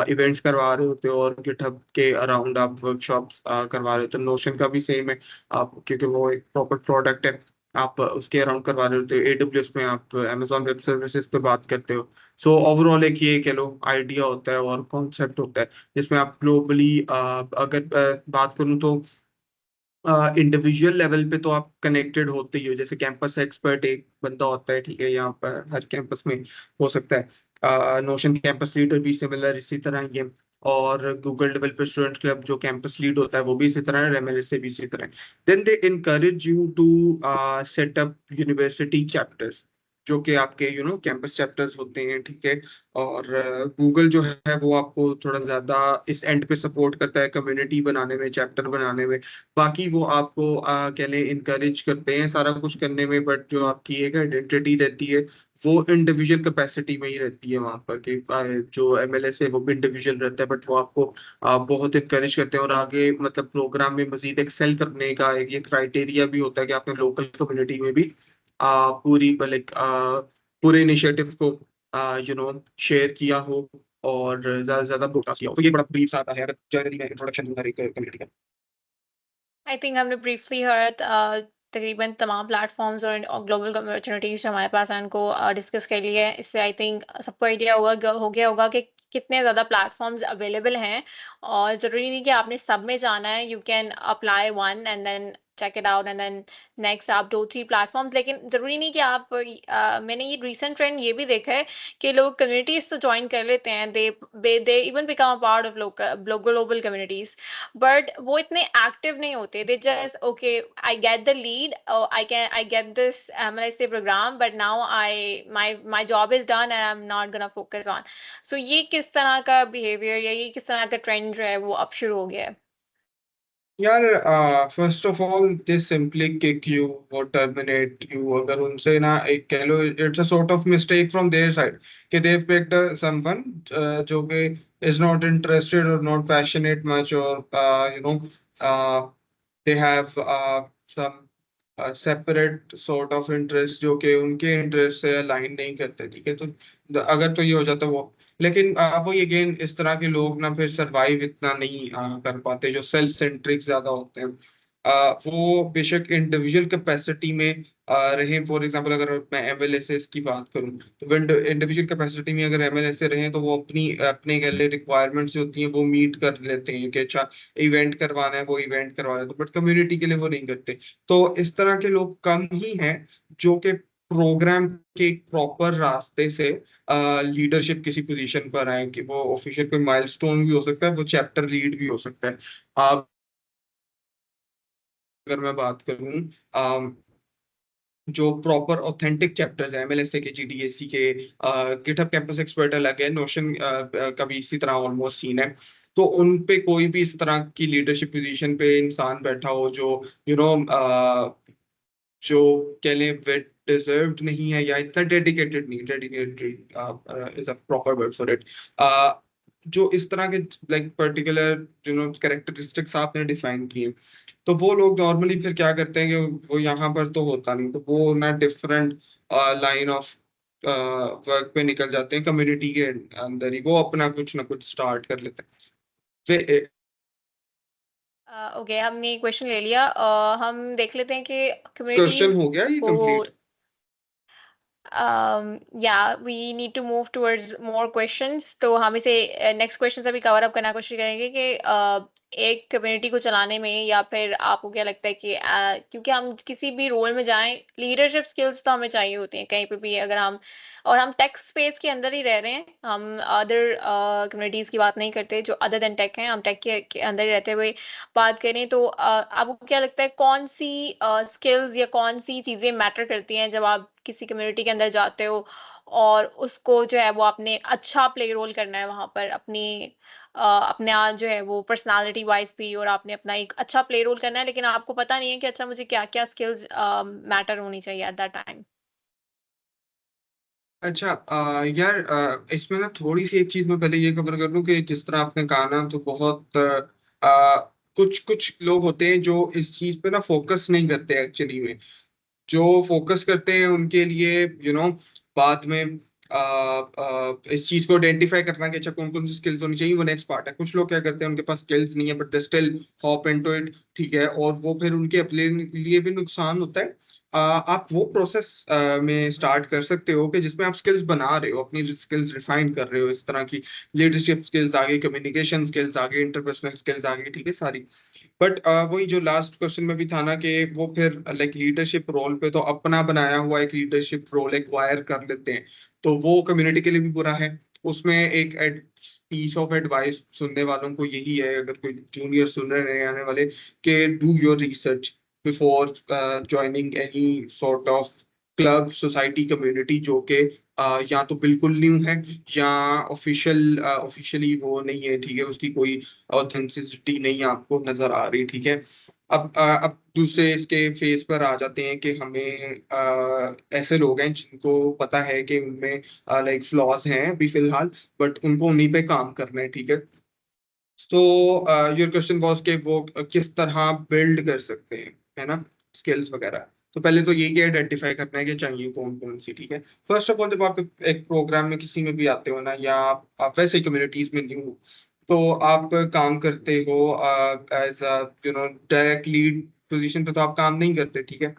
इवेंट्स करवा रहे होते हो, और गिटहब के अराउंड आप वर्कशॉप्स करवा रहे होते हो। नोशन का भी सेम है, आप क्योंकि वो एक प्रॉपर प्रोडक्ट है, आप उसके अराउंड करवा रहे होते हो। AWS में आप Amazon वेब सर्विसेज पे बात करते हो। सो ओवरऑल एक ये कह लो आइडिया होता है और कॉन्सेप्ट होता है, जिसमें आप ग्लोबली अगर बात करूँ तो इंडिविजुअल लेवल पे तो आप कनेक्टेड होते ही हो, जैसे कैंपस एक्सपर्ट एक बंदा होता है, ठीक है, यहाँ पर हर कैंपस में हो सकता है। नोशन कैंपस लीडर भी सिमिलर इसी तरह ही है, और गूगल डेवलपर स्टूडेंट क्लब जो कैंपस लीड होता है वो भी इसी तरह है, MLS से भी इसी तरह है। Then they encourage you to set up university chapters, जो कि आपके कैंपस चैप्टर्स होते हैं, ठीक है। और गूगल जो है वो आपको थोड़ा ज्यादा इस एंड पे सपोर्ट करता है, कम्युनिटी बनाने में, चैप्टर बनाने में। बाकी वो आपको कह लें इनकरेज करते हैं सारा कुछ करने में, बट जो आपकी एक आइडेंटिटी रहती है वो इंडिविजुअल कैपेसिटी में ही रहती है वहां पर, कि जो MLS है वो भी इंडिविजुअल रहता है, बट वो आपको बहुत इनकरेज करते हैं। और आगे मतलब प्रोग्राम में मजीद एक्सेल करने का एक ये क्राइटेरिया भी होता है कि आपने लोकल कम्युनिटी में भी पूरी लाइक पूरे इनिशिएटिव को शेयर किया हो, और ज्यादा से ज्यादा ब्रॉडकास्ट किया हो। तो ये बड़ा ब्रीफ सा आता है, अगर जनरली मैं इंट्रोडक्शन दूंगा एक कम्युनिटी का। आई थिंक हमने ब्रीफली हर्ट तकरीबन तमाम प्लेटफॉर्म्स और ग्लोबल अपॉर्चुनिटीज जो हमारे पास हैं उनको डिस्कस कर लिए हैं। इससे आई थिंक सबको आइडिया हो गया होगा कि कितने ज़्यादा प्लेटफॉर्म्स अवेलेबल हैं, और ज़रूरी नहीं कि आपने सब में जाना है। You can apply one and then check it out and then next आप 2-3 प्लेटफॉर्म्स, लेकिन ज़रूरी नहीं कि आप मैंने ये रिसेंट ट्रेंड ये भी देखा है कि लोग कम्युनिटीज तो ज्वाइन कर लेते हैं, they even become a part of global communities, but वो इतने एक्टिव नहीं होते। They just okay, I get the lead, I get this MLSA program, but now my job is done and I am not gonna focus on. So ये किस तरह का behaviour या ये किस तरह का ट्रेंड जो है वो अब शुरू हो गया है? यार first of all they simply kick you और टर्मिनेट यू। अगर उनसे ना एक कह लो, it's a sort of mistake from their side कि देव पिक्ड समवन जो कि इज नॉट इंटरेस्टेड और नॉट पैशनेट मच, और you know they have some separate sort of interest जो कि उनके इंटरेस्ट से अलाइन नहीं करते। ठीक है, तो अगर तो ये हो जाता वो। लेकिन वो अगेन इस तरह के लोग ना फिर सरवाइव इतना नहीं कर पाते, जो सेल्फ सेंट्रिक ज्यादा होते हैं। वो बेशक इंडिविजुअल कैपेसिटी में रहे। फॉर एग्जांपल अगर मैं एमएलएसएस की बात करूं, तो इंडिविजुअल कैपेसिटी में अगर एमएलएसए रहे तो वो अपनी अपने कह ले रिक्वायरमेंट्स जो होती हैं वो मीट कर लेते हैं कि अच्छा इवेंट करवाना है वो इवेंट करवाना है, तो बट कम्युनिटी के लिए वो नहीं करते। तो इस तरह के लोग कम ही हैं जो कि प्रोग्राम के प्रॉपर रास्ते से लीडरशिप किसी पोजीशन पर आए, कि वो ऑफिशियल कोई माइलस्टोन भी हो सकता है, वो चैप्टर लीड भी हो सकता है। आप अगर मैं बात करूं, जो प्रॉपर ऑथेंटिक चैप्टर्स हैं एमएलएसए के, जीडीएससी के, गिटहब कैंपस एक्सपर्ट अलग है, नोशन का भी इसी तरह ऑलमोस्ट सीन है। तो उन पे कोई भी इस तरह की लीडरशिप पोजीशन पे इंसान बैठा हो जो यू नो जो कह लें वेट डिजर्व्ड नहीं है, या इतना डेडिकेटेड नहीं, dedicated is a proper word for it, जो इस तरह के लाइक पर्टिकुलर कैरेक्टरिस्टिक्स आपने डिफाइन किए, तो वो लोग नॉर्मली फिर क्या करते हैं कि वो यहाँ पर तो होता नहीं, तो वो ना डिफरेंट लाइन ऑफ वर्क पे निकल जाते हैं, कम्युनिटी के अंदर ही वो अपना कुछ ना कुछ स्टार्ट कर लेते हैं। फिर ओके, हमने क्वेश्चन ले लिया। हम देख लेते हैं कि क्वेश्चन कम्युनिटीज हो गया ये को complete? yeah, we need to move towards more questions. तो हम इसे नेक्स्ट क्वेश्चन से भी कवर अप करना कोशिश करेंगे कि एक कम्युनिटी को चलाने में, या फिर आपको क्या लगता है कि क्योंकि हम किसी भी रोल में जाएं, लीडरशिप स्किल्स तो हमें चाहिए होती हैं कहीं पे भी, अगर हम और हम टेक स्पेस के अंदर ही रह रहे हैं, हम अदर कम्युनिटीज की बात नहीं करते जो अदर देन टेक हैं, हम टेक के अंदर ही रहते हुए बात करें, तो आपको क्या लगता है कौन सी स्किल्स या कौन सी चीजें मैटर करती हैं जब आप किसी कम्युनिटी के अंदर जाते हो और उसको जो है वो आपने अच्छा प्ले रोल करना है वहां पर, अपने जो है वो पर्सनालिटी वाइज भी, और आपने अपना एक अच्छा प्ले रोल करना है, लेकिन आपको पता नहीं है कि अच्छा मुझे क्या क्या स्किल्स मैटर होनी चाहिए एट दैट टाइम। अच्छा, यार इसमें ना थोड़ी सी एक चीज मैं पहले ये कवर कर लूं कि जिस तरह आपने कहा ना, तो बहुत कुछ कुछ लोग होते हैं जो इस चीज पे ना फोकस नहीं करते एक्चुअली में। जो फोकस करते हैं उनके लिए बाद में इस चीज को आइडेंटिफाई करना कि अच्छा कौन कौन सी स्किल्स होनी चाहिए वो नेक्स्ट पार्ट है। कुछ लोग क्या करते हैं, उनके पास स्किल्स नहीं है but they still hop into it. ठीक है, और वो फिर उनके अपने लिए भी नुकसान होता है। आप वो प्रोसेस में स्टार्ट कर सकते हो कि जिसमें आप स्किल्स बना रहे हो, अपनी स्किल्स रिफाइन कर रहे हो, इस तरह की लीडरशिप स्किल्स आ गई, कम्युनिकेशन स्किल्स आ गई, इंटरपर्सनल स्किल्स आ गई, ठीक है सारी। बट वही जो लास्ट क्वेश्चन में भी था ना कि वो फिर लाइक लीडरशिप रोल पे तो अपना बनाया हुआ एक लीडरशिप रोल एक्वायर कर लेते हैं, तो वो कम्युनिटी के लिए भी बुरा है। उसमें एक पीस ऑफ एडवाइस सुनने वालों को यही है, अगर कोई जूनियर सुन रहे हैं आने वाले, कि do your research before joining any sort of club, society, community जो कि या तो बिल्कुल न्यू है या ऑफिशियली वो नहीं है। ठीक है, उसकी कोई ऑथेंटिसिटी नहीं आपको नजर आ रही। ठीक है, अब दूसरे इसके फेस पर आ जाते हैं कि हमें ऐसे लोग हैं जिनको पता है कि उनमें लाइक फ्लॉज हैं अभी फिलहाल, बट उनको उन्हीं पे काम करना है। ठीक है, तो योर क्वेश्चन वाज कि वो किस तरह बिल्ड कर सकते हैं, है ना, स्किल्स वगैरह। तो पहले तो यही आइडेंटिफाई करना है कि चाहिए कौन कौन सी। ठीक है, फर्स्ट ऑफ ऑल जब आप एक प्रोग्राम में किसी में भी आते हो ना, या आप वैसे कम्युनिटीज में नहीं हो, तो आप काम करते हो एज डायरेक्ट लीड पोजीशन पे, तो आप काम नहीं करते। ठीक है,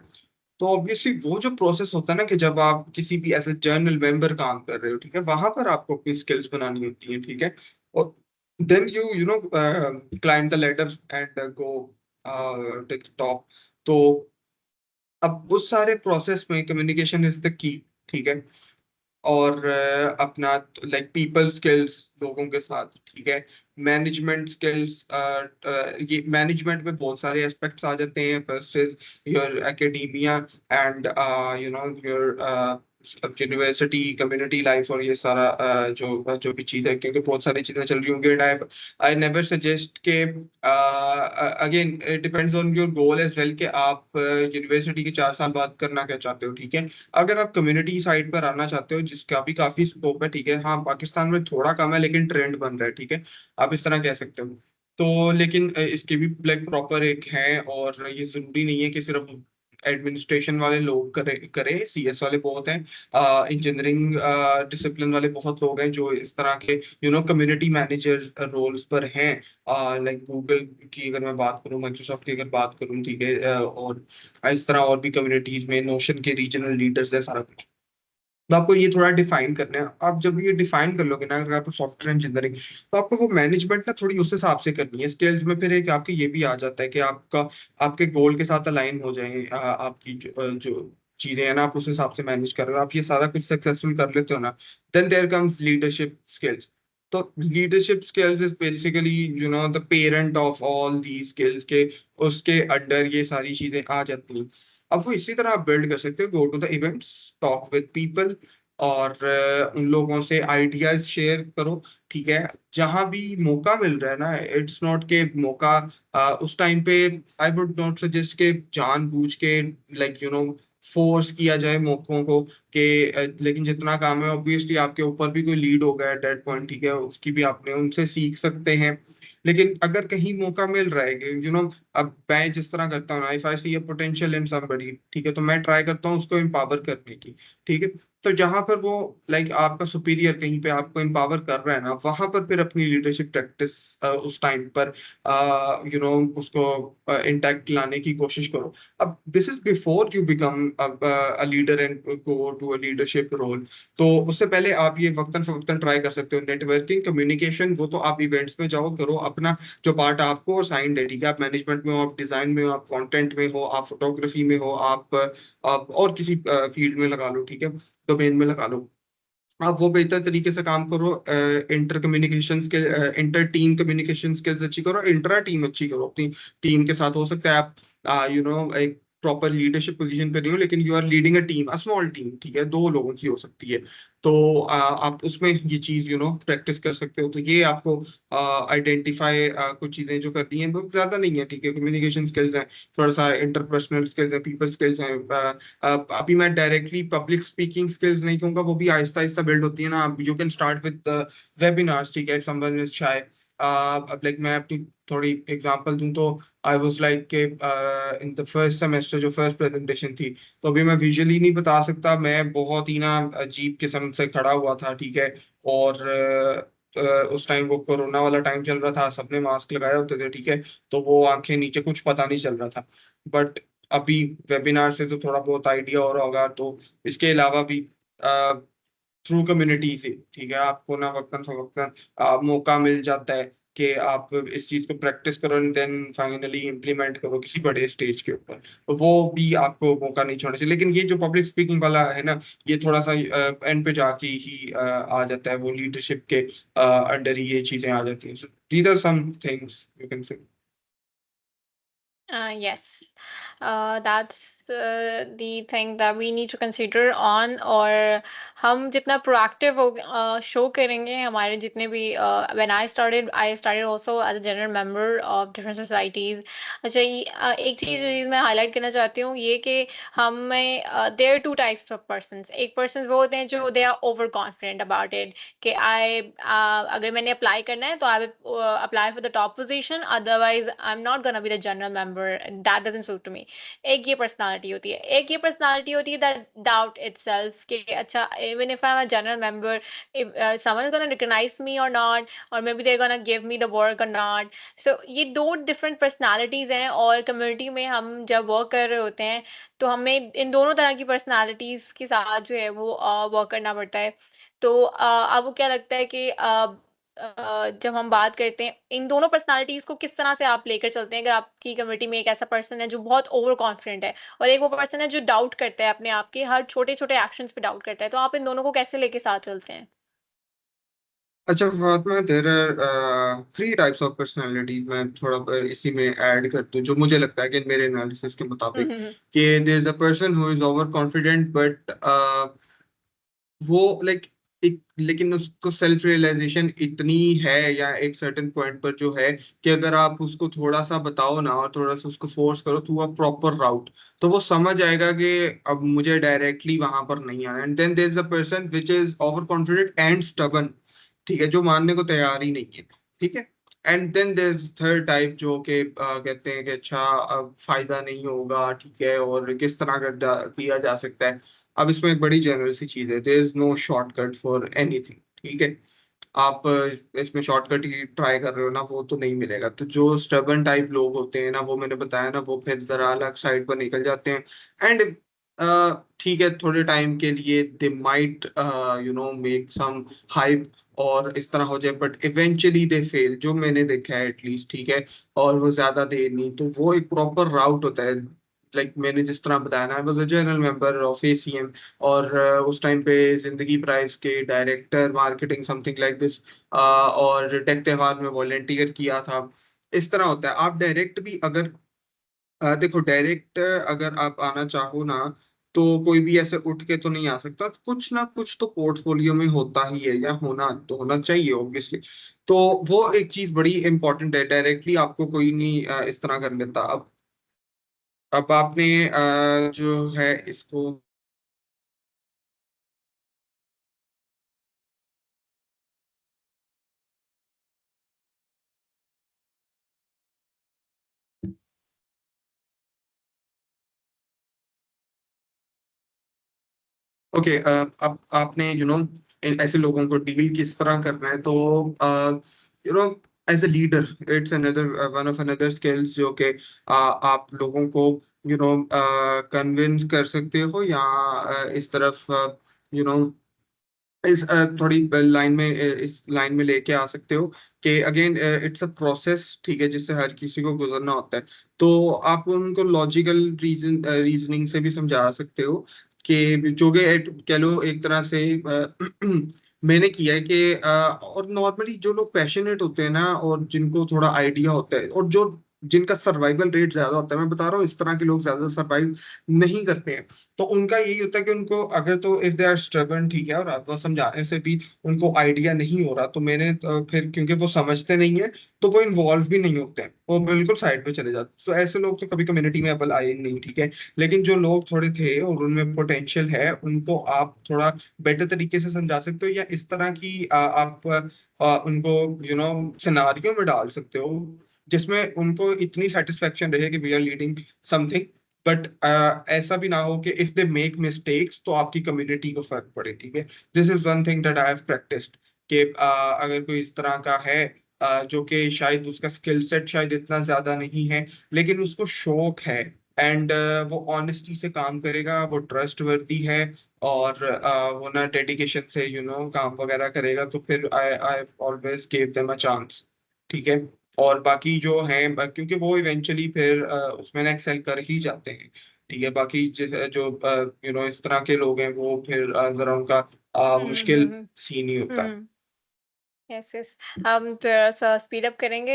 तो ऑब्वियसली वो जो प्रोसेस होता है ना कि जब आप किसी भी एज ए जर्नल मेंबर काम कर रहे हो, ठीक है, वहां पर आपको अपनी स्किल्स बनानी होती है। ठीक है, और then you know climb the ladder and go to the top. तो अब उस सारे प्रोसेस में कम्युनिकेशन इज द की। ठीक है, और अपना लाइक पीपल स्किल्स लोगों के साथ। ठीक है, मैनेजमेंट स्किल्स, ये मैनेजमेंट में बहुत सारे एस्पेक्ट्स आ जाते हैं। First is your academia and your अब यूनिवर्सिटी कम्युनिटी लाइफ और ये सारा जो जो भी चीज़ है, क्योंकि बहुत सारी चीज़ें चल रही होंगी, आई आई नेवर सजेस्ट के, again it depends on your goal as well, कि आप यूनिवर्सिटी के 4 साल बाद करना क्या चाहते हो, ठीक है। अगर आप कम्युनिटी साइड पर आना चाहते हो जिसका भी काफी स्कोप है, ठीक है, हाँ पाकिस्तान में थोड़ा कम है लेकिन ट्रेंड बन रहा है, ठीक है, आप इस तरह कह सकते हो। तो लेकिन इसके भी लाइक प्रॉपर एक है, और ये जरूरी नहीं है कि सिर्फ एडमिनिस्ट्रेशन वाले लोग करे, सीएस वाले बहुत हैं, इंजीनियरिंग डिसिप्लिन वाले बहुत लोग हैं जो इस तरह के कम्युनिटी मैनेजर रोल्स पर हैं। लाइक गूगल की अगर मैं बात करूं, माइक्रोसॉफ्ट की अगर बात करूं, ठीक है, और इस तरह और भी कम्युनिटीज में नोशन के रीजनल लीडर्स है, सारा कुछ। तो आपको ये थोड़ा डिफाइन करना है। आप जब ये डिफाइन कर लोगे ना, अगर आपको सॉफ्टवेयर इंजीनियरिंग, तो आपको वो मैनेजमेंट ना थोड़ी उस हिसाब से करनी है स्किल्स में। फिर एक आपके ये भी आ जाता है कि आपका आपके गोल के साथ अलाइन हो जाए, आपकी जो चीजें हैं ना, आप उस हिसाब से मैनेज कर रहे हो, आप ये सारा कुछ सक्सेसफुल कर लेते हो ना, then there comes leadership skills. तो leadership skills is basically the parent of all the skills, के उसके अंडर ये सारी चीजें आ जाती हैं। अब वो इसी तरह आप बिल्ड कर सकते हो, go to the events, talk with people, और उन लोगों से आइडियाज शेयर करो, ठीक है। जहां भी मौका मिल रहा है ना, इट्स नॉट के मौका उस टाइम पे, आई वुड नॉट सजेस्ट के जानबूझ के लाइक फोर्स किया जाए मौकों को, कि लेकिन जितना काम है ऑब्वियसली आपके ऊपर भी कोई लीड होगा एट दैट पॉइंट, ठीक है, उसकी भी आपने उनसे सीख सकते हैं। लेकिन अगर कहीं मौका मिल रहा है, अब मैं जिस तरह करता हूँ ना, if I see a potential in somebody, ठीक है, तो मैं ट्राई करता हूँ उसको एम्पावर करने की, ठीक है। तो जहां पर वो लाइक आपका सुपीरियर कहीं पे आपको एम्पावर कर रहा है ना, वहां पर फिर अपनी लीडरशिप प्रैक्टिस उस टाइम पर उसको इंटैक्ट लाने की कोशिश करो। अब this is before you become a leader and go to a leadership role. तो उससे पहले आप ये वक्तन फवक्तन ट्राई कर सकते हो। नेटवर्किंग कम्युनिकेशन वो तो आप इवेंट्स में जाओ करो अपना, जो पार्ट आपको असाइंड है, ठीक है, आप मैनेजमेंट में हो, आप डिजाइन में हो, आप कंटेंट में हो, आप फोटोग्राफी में हो, आप और किसी फील्ड में लगा लो, ठीक है, डोमेन में लगा लो। आप वो बेहतर तरीके से काम करो, inter communication skill, inter team communication skills अच्छी करो, इंट्रा टीम अच्छी करो अपनी टीम के साथ। हो सकता है आप एक प्रॉपर लीडरशिप पोजीशन पे नहीं हो, लेकिन you are leading a team, a small team, ठीक है, 2 लोगों की हो सकती है। तो आप उसमें ये चीज प्रैक्टिस कर सकते हो। तो ये आपको आइडेंटिफाई कुछ चीजें जो करनी है, बहुत ज्यादा नहीं है, ठीक है, कम्युनिकेशन स्किल्स हैं, थोड़ा सा इंटरपर्सनल स्किल्स है, पीपल स्किल्स हैं। अभी मैं डायरेक्टली पब्लिक स्पीकिंग स्किल्स नहीं कहूंगा, वो भी आहिस्ता आहिस्ता बिल्ड होती है ना। You can start with webinars, ठीक है, समवन इज शाय। अब लाइक मैं अपनी थोड़ी एग्जांपल दूं तो आई वाज लाइक के इन द फर्स्ट सेमेस्टर जो फर्स्ट प्रेजेंटेशन थी, तो अभी मैं विजुअली नहीं बता सकता, मैं बहुत ही ना अजीब किस्म से खड़ा हुआ था, ठीक है। और उस टाइम वो कोरोना वाला टाइम चल रहा था, सबने मास्क लगाए होते थे, ठीक है, तो वो आंखें नीचे कुछ पता नहीं चल रहा था। बट अभी वेबिनार से तो थोड़ा बहुत आइडिया और होगा। तो इसके अलावा भी थ्रू कम्युनिटी से, ठीक है, आपको ना वक्तन फवक्तन मौका मिल जाता है कि आप इस चीज को प्रैक्टिस करो एंड देन फाइनली इम्प्लीमेंट करो किसी बड़े स्टेज के ऊपर। तो वो भी आपको मौका नहीं छोड़ना चाहिए। लेकिन ये जो पब्लिक स्पीकिंग वाला है ना, ये थोड़ा सा एंड पे जाके ही आ जाता है, वो लीडरशिप के अंडर ही ये चीजें आ जाती हैं। These are some things you can say. Yes, that's the thing that we need to consider on. और हम जितना proactive हो show करेंगे हमारे जितने भी when I started also as a general member of different societies. अच्छा ये एक चीज मैं highlight करना चाहती हूँ ये कि हमें there are two types of persons. एक persons वो होते हैं जो they are overconfident about it कि अगर मैंने apply करना है तो I will apply for the top position, otherwise I'm not gonna be the general member, that doesn't suit to me. एक ये personality होती है, एक ये personality होती है that doubt itself कि अच्छा even if I'm a general member, if someone is gonna recognize me or not, or maybe they're gonna give me the work or not. So ये दो different personalities हैं, और community में हम जब work कर रहे होते हैं तो हमें इन दोनों तरह की personalities के साथ जो है वो work करना पड़ता है। तो आपको क्या लगता है कि जब हम बात करते हैं इन दोनों पर्सनालिटीज को किस तरह से आप लेकर चलते हैं? अगर आपकी कम्युनिटी में एक ऐसा पर्सन है जो बहुत ओवर कॉन्फिडेंट है और एक वो पर्सन है जो डाउट करता है अपने आप के हर छोटे छोटे एक्शंस पे डाउट करता है, तो आप इन दोनों को कैसे लेके साथ चलते हैं? अच्छा Fatima, there are 3 types of personalities. मैं थोड़ा इसी में ऐड कर दूं जो मुझे लगता है कि मेरे एनालिसिस के मुताबिक, कि there is a person who is over confident but वो लाइक एक, लेकिन उसको सेल्फ रियलाइजेशन इतनी है या एक सर्टेन पॉइंट पर जो है कि अगर आप उसको थोड़ा सा बताओ ना और थोड़ा सा उसको फोर्स करो थ्रू अ प्रॉपर राउट, तो वो समझ आएगा कि अब मुझे डायरेक्टली वहां पर नहीं आना। And then there is a person which is over confident and stubborn, ठीक है, जो मानने को तैयार ही नहीं है, ठीक है। And then there is third type जो कि कहते हैं कि अच्छा अब फायदा नहीं होगा, ठीक है, और किस तरह का किया जा सकता है। अब इसमें एक बड़ी जनरल सी चीज है, there is no shortcut for anything, ठीक है। आप इसमें शॉर्टकट ही ट्राई कर रहे हो ना, वो तो नहीं मिलेगा। तो जो स्टबन टाइप लोग होते हैं ना, वो मैंने बताया ना, वो फिर जरा अलग साइड पर निकल जाते हैं। एंड ठीक है, थोड़े टाइम के लिए they might make some hype और इस तरह हो जाए, बट इवेंचुअली दे फेल, जो मैंने देखा है एटलीस्ट, ठीक है। और वो ज्यादा देर नहीं, तो वो एक प्रॉपर राउट होता है। लाइक मैंने जिस तरह बताया ना, I was a general member of ACM, और उस टाइम पे जिंदगी प्राइज के director marketing something like this, और टेक त्योहार में वॉलेंटियर किया था। इस तरह होता है। आप डायरेक्ट भी अगर देखो, डायरेक्ट अगर आप आना चाहो ना, तो कोई भी ऐसे उठ के तो नहीं आ सकता, कुछ ना कुछ तो पोर्टफोलियो में होता ही है, या होना तो होना चाहिए ऑब्वियसली। तो वो एक चीज बड़ी इंपॉर्टेंट है, डायरेक्टली आपको कोई नहीं इस तरह कर लेता। अब आपने जो है इसको, ओके, अब आपने ऐसे लोगों को डील किस तरह करना है, तो you know as a leader it's another one of another skills जो कि आप लोगों को कन्विंस कर सकते हो, या इस तरफ नो इस थोड़ी लाइन में इस लाइन में लेके आ सकते हो कि अगेन इट्स अ प्रोसेस, ठीक है, जिससे हर किसी को गुजरना होता है। तो आप उनको लॉजिकल रीजनिंग से भी समझा सकते हो कि जो कि कह लो एक तरह से मैंने किया है कि और नॉर्मली जो लोग पैशनेट होते हैं ना, और जिनको थोड़ा आइडिया होता है, और जो जिनका सर्वाइवल रेट ज्यादा होता है, मैं बता रहा हूँ, इस तरह के लोग ज्यादा सर्वाइव नहीं करते हैं। तो उनका यही होता है कि उनको अगर तो इफ दे आर स्ट्रगल, ठीक है, और आपको समझाने से भी उनको आइडिया नहीं हो रहा, तो मैंने फिर क्योंकि वो समझते नहीं है, तो वो इन्वॉल्व भी नहीं होते हैं, वो बिल्कुल साइड पे चले जाते हैं। तो ऐसे लोग तो कभी कम्युनिटी में अव्वल आए नहीं, ठीक है। लेकिन जो लोग थोड़े थे और उनमें पोटेंशियल है, उनको आप थोड़ा बेटर तरीके से समझा सकते हो, या इस तरह की आप उनको सिनारियो में डाल सकते हो जिसमें उनको इतनी सेटिस्फेक्शन रहे कि we are leading something. But ऐसा भी ना हो कि इफ दे मेक मिस्टेक्स तो आपकी कम्युनिटी को फर्क पड़े, ठीक है। This is one thing that I have practised कि अगर कोई इस तरह का है जो कि शायद उसका स्किल सेट शायद इतना ज्यादा नहीं है, लेकिन उसको शौक है, एंड वो ऑनेस्टी से काम करेगा, वो ट्रस्ट वर्दी है, और वो ना डेडिकेशन से काम वगैरह करेगा, तो फिर I I always give them a chance, ठीक है। और बाकी जो है, क्योंकि वो इवेंचुअली फिर उसमें ना एक्सेल कर ही जाते हैं, ठीक है। बाकी जो इस तरह के लोग हैं, वो फिर जरा उनका हम्म मुश्किल हम्म सीन ही होता है। हम्म यस यस। हम थोड़ा सा स्पीड अप करेंगे।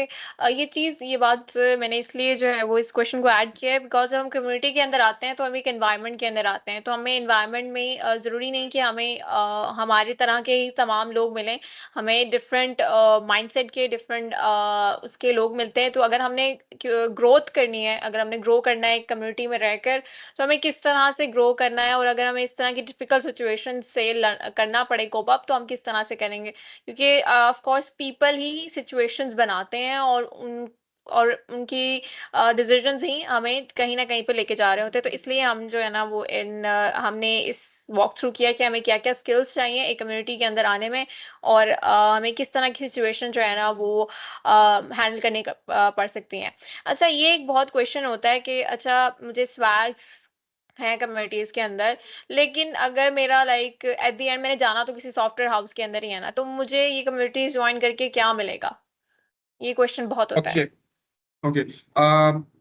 ये बात मैंने इसलिए जो है वो इस क्वेश्चन को ऐड किया है बिकॉज जब हम कम्युनिटी के अंदर आते हैं तो हम एक एनवायरनमेंट के अंदर आते हैं, तो हमें एनवायरनमेंट में ज़रूरी नहीं कि हमें हमारे तरह के ही तमाम लोग मिलें। हमें डिफरेंट माइंडसेट के डिफरेंट उसके लोग मिलते हैं। तो अगर हमने ग्रोथ करनी है, अगर हमने ग्रो करना है एक कम्युनिटी में रहकर, तो हमें किस तरह से ग्रो करना है, और अगर हमें इस तरह की डिफिकल्ट सिचुएशन से करना पड़े कोप अप, तो हम किस तरह से करेंगे। क्योंकि of course people he situations बनाते हैं, और उनकी डिसीजंस ही हमें कहीं ना कहीं पे लेके जा रहे होते हैं। तो इसलिए हम जो है ना वो हमने इस वॉक थ्रू किया कि हमें क्या क्या स्किल्स चाहिए एक कम्युनिटी के अंदर आने में, और हमें किस तरह की सिचुएशन जो है ना वो हैंडल करने पड़ सकती हैं। अच्छा, ये एक बहुत क्वेश्चन होता है कि अच्छा मुझे स्वैग्स हैं कम्युनिटीज के अंदर, लेकिन अगर मेरा लाइक एट द एंड मैंने जाना तो किसी सॉफ्टवेयर हाउस के अंदर ही है ना, तो मुझे ये कम्युनिटीज ज्वाइन करके क्या मिलेगा? ये क्वेश्चन बहुत होता ओके, है। ओके।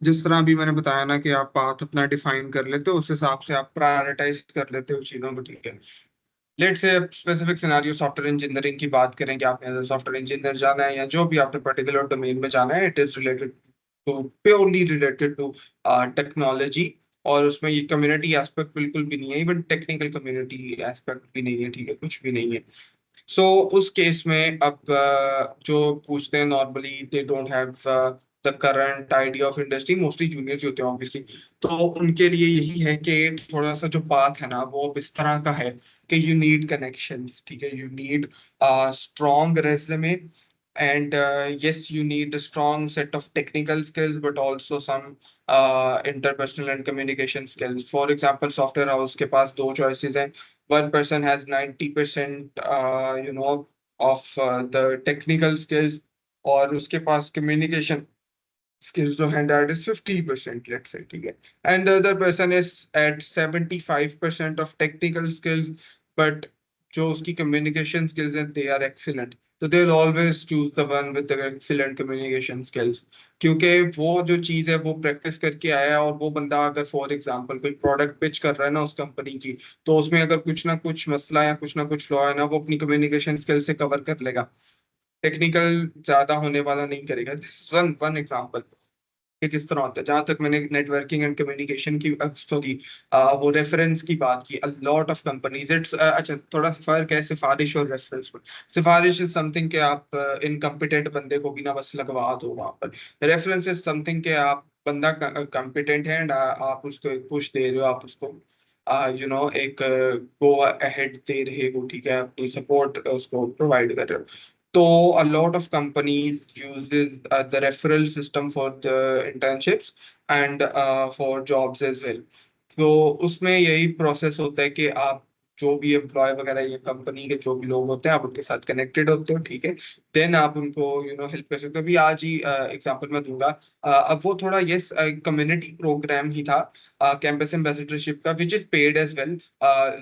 जिस तरह अभी मैंने बताया ना कि आप पाथ अपना डिफाइन कर लेते हो, उस हिसाब से आप प्रायोरिटाइज कर लेते हो चीजों को, ठीक है। लेट से स्पेसिफिक सिनारियो सॉफ्टवेयर इंजीनियरिंग की बात करें कि आपने सॉफ्टवेयर इंजीनियर जाना है, या जो भी आपने पर्टिकुलर डोमेन में जाना है, it is related to purely related to technology. और उसमें ये कम्युनिटी एस्पेक्ट बिल्कुल भी नहीं है, इवन टेक्निकल कम्युनिटी एस्पेक्ट भी नहीं है, ठीक है, कुछ भी नहीं है। सो उस केस में अब जो पूछते हैं normally they don't have the current idea of industry, mostly juniors होते हैं ऑब्वियसली। तो उनके लिए यही है कि थोड़ा सा जो पाथ है ना वो अब इस तरह का है कि यू नीड कनेक्शंस, ठीक है, you need strong resume, and yes, you need a strong set of technical skills but also some interpersonal and communication skills. For example, software house के पास दो choices हैं. One person has 90% of the technical skills, और उसके पास communication skills जो है that is 50%, let's say, ठीक है, and the other person is at 75% of technical skills, but जो उसकी communication skills हैं they are excellent. So they'll always choose the one with the excellent communication skills, क्योंकि वो जो चीज़ है वो प्रैक्टिस करके आया है, और वो बंदा अगर फॉर एग्जांपल कोई प्रोडक्ट पिच कर रहा है ना उस कंपनी की, तो उसमें अगर कुछ ना कुछ मसला या कुछ ना कुछ फ्लॉ है ना, वो अपनी कम्युनिकेशन स्किल से कवर कर लेगा, टेक्निकल ज्यादा होने वाला नहीं करेगा। दिस वन वन एग्जांपल कि किस तरह होता है। जहां तक मैंने नेटवर्किंग एंड कम्युनिकेशन की सॉरी वो रेफरेंस की बात की, a lot of companies it's अच्छा, थोड़ा सा फर्क है सिफारिश और रेफरेंस में। सिफारिश इज समथिंग कि आप इनकम्पिटेंट बंदे को भी ना बस लगवा दो वहां पर। रेफरेंस इज समथिंग कि आप बंदा कॉम्पिटेंट है एंड आप उसको एक पुश दे रहे हो, आप उसको एक गो अहेड दे रहे हो, ठीक है, अपनी सपोर्ट उसको प्रोवाइड कर रहे हो। तो a lot of companies uses the referral system for the internships and for jobs as well. तो उसमें यही प्रोसेस होता है कि आप जो भी एम्प्लॉय वगैरह या कंपनी के जो भी लोग होते हैं आप उनके साथ कनेक्टेड होते हो, ठीक है, देन आप उनको हेल्प कर सकते हो। अभी आज ही एग्जांपल मैं दूंगा। अब वो थोड़ा यस कम्युनिटी प्रोग्राम ही था, कैंपस एम्बेसडरशिप का, which is paid as well,